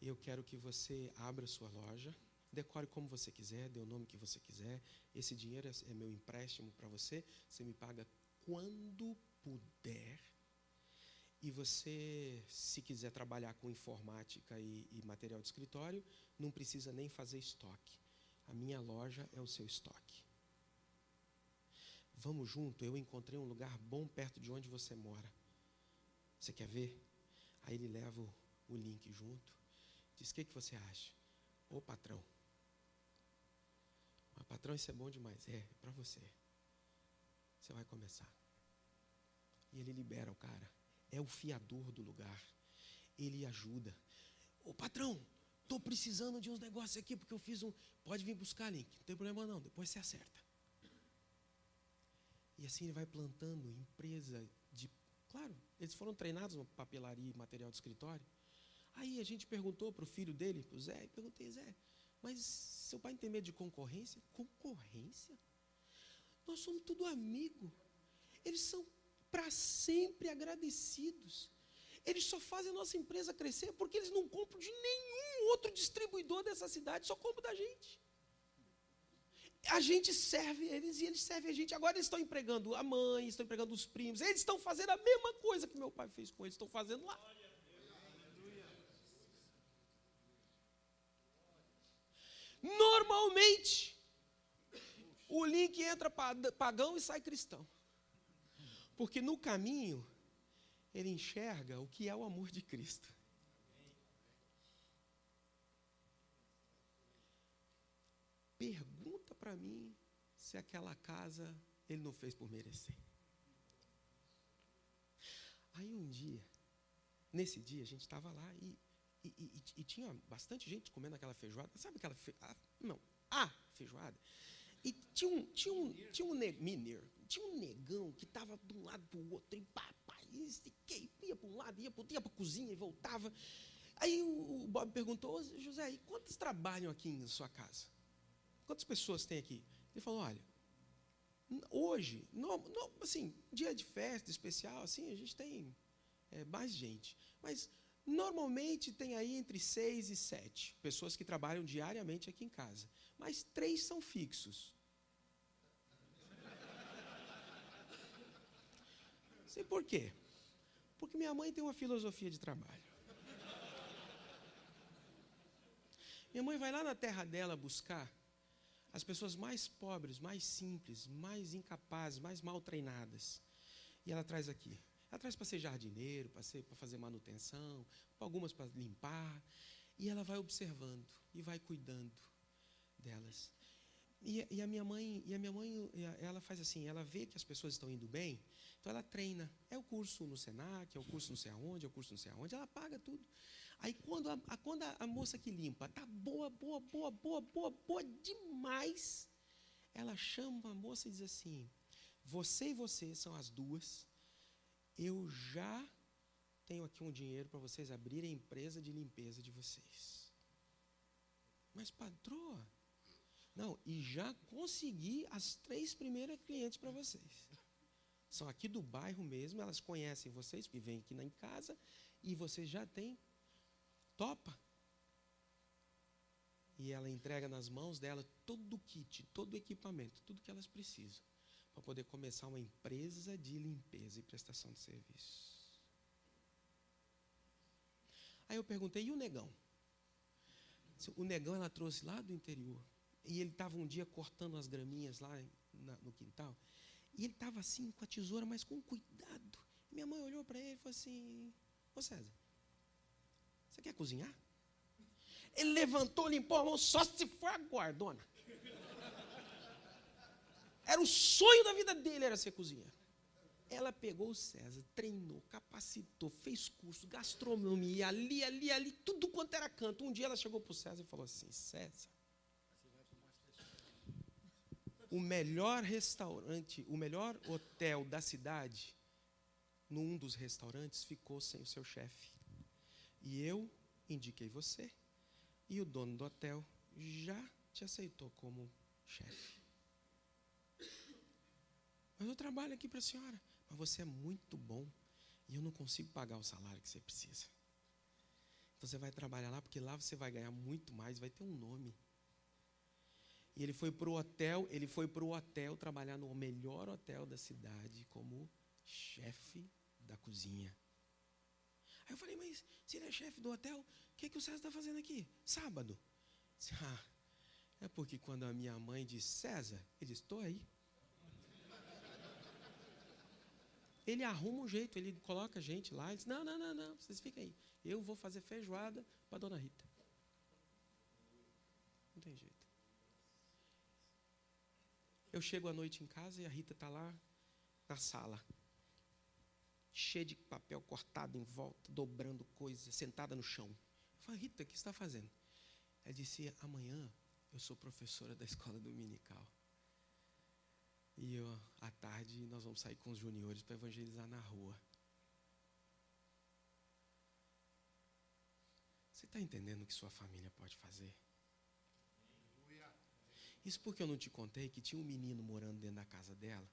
eu quero que você abra sua loja, decore como você quiser, dê o nome que você quiser. Esse dinheiro é meu empréstimo para você. Você me paga quando puder. E você, se quiser trabalhar com informática e material de escritório, não precisa nem fazer estoque. A minha loja é o seu estoque. Vamos junto, eu encontrei um lugar bom perto de onde você mora. Você quer ver? Aí ele leva o link junto. Diz: o que você acha? Ô patrão. Mas patrão, isso é bom demais. É para você. Você vai começar. E ele libera o cara. É o fiador do lugar. Ele ajuda. Ô patrão, estou precisando de uns negócios aqui, porque eu fiz um... Pode vir buscar, Link. Não tem problema não, depois você acerta. E assim ele vai plantando empresa de... Claro, eles foram treinados na papelaria e material de escritório. Aí a gente perguntou para o filho dele, para o Zé, e perguntei: Zé, mas seu pai não tem medo de concorrência? Concorrência? Nós somos tudo amigo. Eles são para sempre agradecidos. Eles só fazem a nossa empresa crescer porque eles não compram de nenhum outro distribuidor dessa cidade, só compram da gente. A gente serve eles e eles servem a gente. Agora eles estão empregando a mãe, estão empregando os primos. Eles estão fazendo a mesma coisa que meu pai fez com eles, estão fazendo lá. Normalmente, o Link entra pagão e sai cristão. Porque no caminho, ele enxerga o que é o amor de Cristo. Pergunta para mim se aquela casa ele não fez por merecer. Aí um dia, nesse dia, a gente estava lá e tinha bastante gente comendo aquela feijoada. Sabe aquela a feijoada? E tinha um negão que estava de um lado para o outro, e ia para um lado, ia para a cozinha e voltava. Aí o Bob perguntou: José, e quantos trabalham aqui em sua casa? Quantas pessoas tem aqui? Ele falou: olha, hoje, assim, dia de festa especial, assim, a gente tem mais gente. Mas normalmente tem aí entre 6 e 7 pessoas que trabalham diariamente aqui em casa. Mas 3 são fixos. Sei por quê? Porque minha mãe tem uma filosofia de trabalho. Minha mãe vai lá na terra dela buscar as pessoas mais pobres, mais simples, mais incapazes, mais mal treinadas. E ela traz aqui. Ela traz para ser jardineiro, para fazer manutenção, para algumas para limpar. E ela vai observando e vai cuidando delas. E a minha mãe, ela faz assim, ela vê que as pessoas estão indo bem, então ela treina. É o curso no Senac, é o curso não sei aonde, é o curso não sei aonde, ela paga tudo. Aí quando a moça que limpa está boa demais, ela chama a moça e diz assim: você e você são as duas, eu já tenho aqui um dinheiro para vocês abrirem a empresa de limpeza de vocês. Mas patroa, não, e já consegui as 3 primeiras clientes para vocês. São aqui do bairro mesmo, elas conhecem vocês, porque vêm aqui em casa, e vocês já têm Topa? E ela entrega nas mãos dela todo o kit, todo o equipamento, tudo que elas precisam, para poder começar uma empresa de limpeza e prestação de serviço. Aí eu perguntei, e o negão? O negão ela trouxe lá do interior. E ele estava um dia cortando as graminhas lá no quintal. E ele estava assim, com a tesoura, mas com cuidado. E minha mãe olhou para ele e falou assim, ô César, você quer cozinhar? Ele levantou, limpou a mão, só se for agora, dona. Era o sonho da vida dele, era ser cozinheiro. Ela pegou o César, treinou, capacitou, fez curso, gastronomia, ali, tudo quanto era canto. Um dia ela chegou para o César e falou assim, César, o melhor restaurante, o melhor hotel da cidade, num dos restaurantes, ficou sem o seu chefe. E eu indiquei você, e o dono do hotel já te aceitou como chefe. Mas eu trabalho aqui para a senhora. Mas você é muito bom e eu não consigo pagar o salário que você precisa. Então você vai trabalhar lá, porque lá você vai ganhar muito mais, vai ter um nome. E ele foi para o hotel, trabalhar no melhor hotel da cidade como chefe da cozinha. Aí eu falei, mas se ele é chefe do hotel, o que o César está fazendo aqui? Sábado. É porque quando a minha mãe diz César, ele diz, estou aí. Ele arruma um jeito, ele coloca a gente lá, ele diz, não, vocês fiquem aí. Eu vou fazer feijoada para a dona Rita. Não tem jeito. Eu chego à noite em casa e a Rita está lá na sala, cheia de papel cortado em volta, dobrando coisa, sentada no chão. Eu falei, Rita, o que você está fazendo? Ela disse, amanhã eu sou professora da escola dominical. E à tarde nós vamos sair com os juniores para evangelizar na rua. Você está entendendo o que sua família pode fazer? Isso porque eu não te contei que tinha um menino morando dentro da casa dela,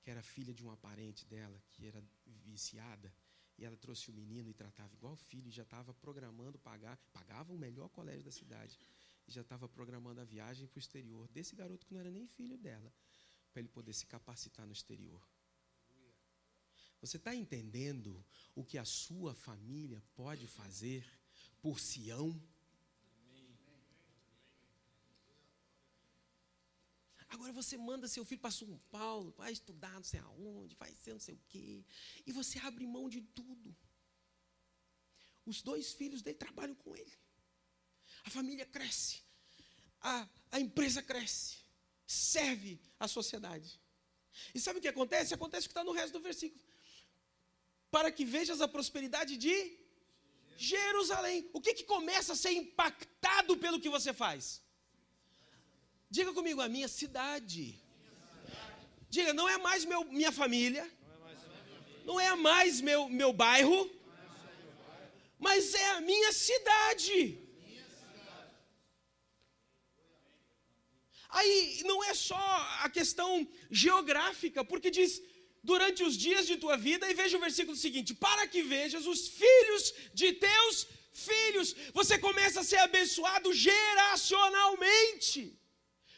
que era filha de uma parente dela, que era viciada, e ela trouxe o menino e tratava igual filho, e já estava programando pagava o melhor colégio da cidade, e já estava programando a viagem para o exterior, desse garoto que não era nem filho dela, para ele poder se capacitar no exterior. Você está entendendo o que a sua família pode fazer por Sião? Agora você manda seu filho para São Paulo, vai estudar não sei aonde, vai ser não sei o quê, e você abre mão de tudo. Os 2 filhos dele trabalham com ele. A família cresce, a empresa cresce, serve a sociedade. E sabe o que acontece? Acontece o que está no resto do versículo. Para que vejas a prosperidade de Jerusalém. O que começa a ser impactado pelo que você faz? Diga comigo, a minha cidade. Diga, não é mais minha família, não é mais meu bairro, mas é a minha cidade. Aí não é só a questão geográfica, porque diz, durante os dias de tua vida, e veja o versículo seguinte, para que vejas os filhos de teus filhos. Você começa a ser abençoado geracionalmente,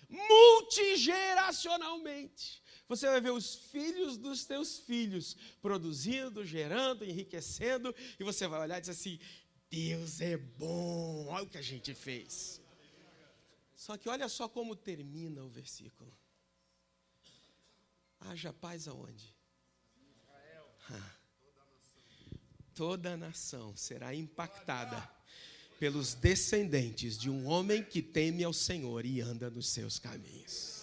multigeracionalmente. Você vai ver os filhos dos teus filhos produzindo, gerando, enriquecendo, e você vai olhar e dizer assim, Deus é bom, olha o que a gente fez. Só que olha só como termina o versículo. Haja paz aonde? Toda a nação será impactada pelos descendentes de um homem que teme ao Senhor e anda nos seus caminhos.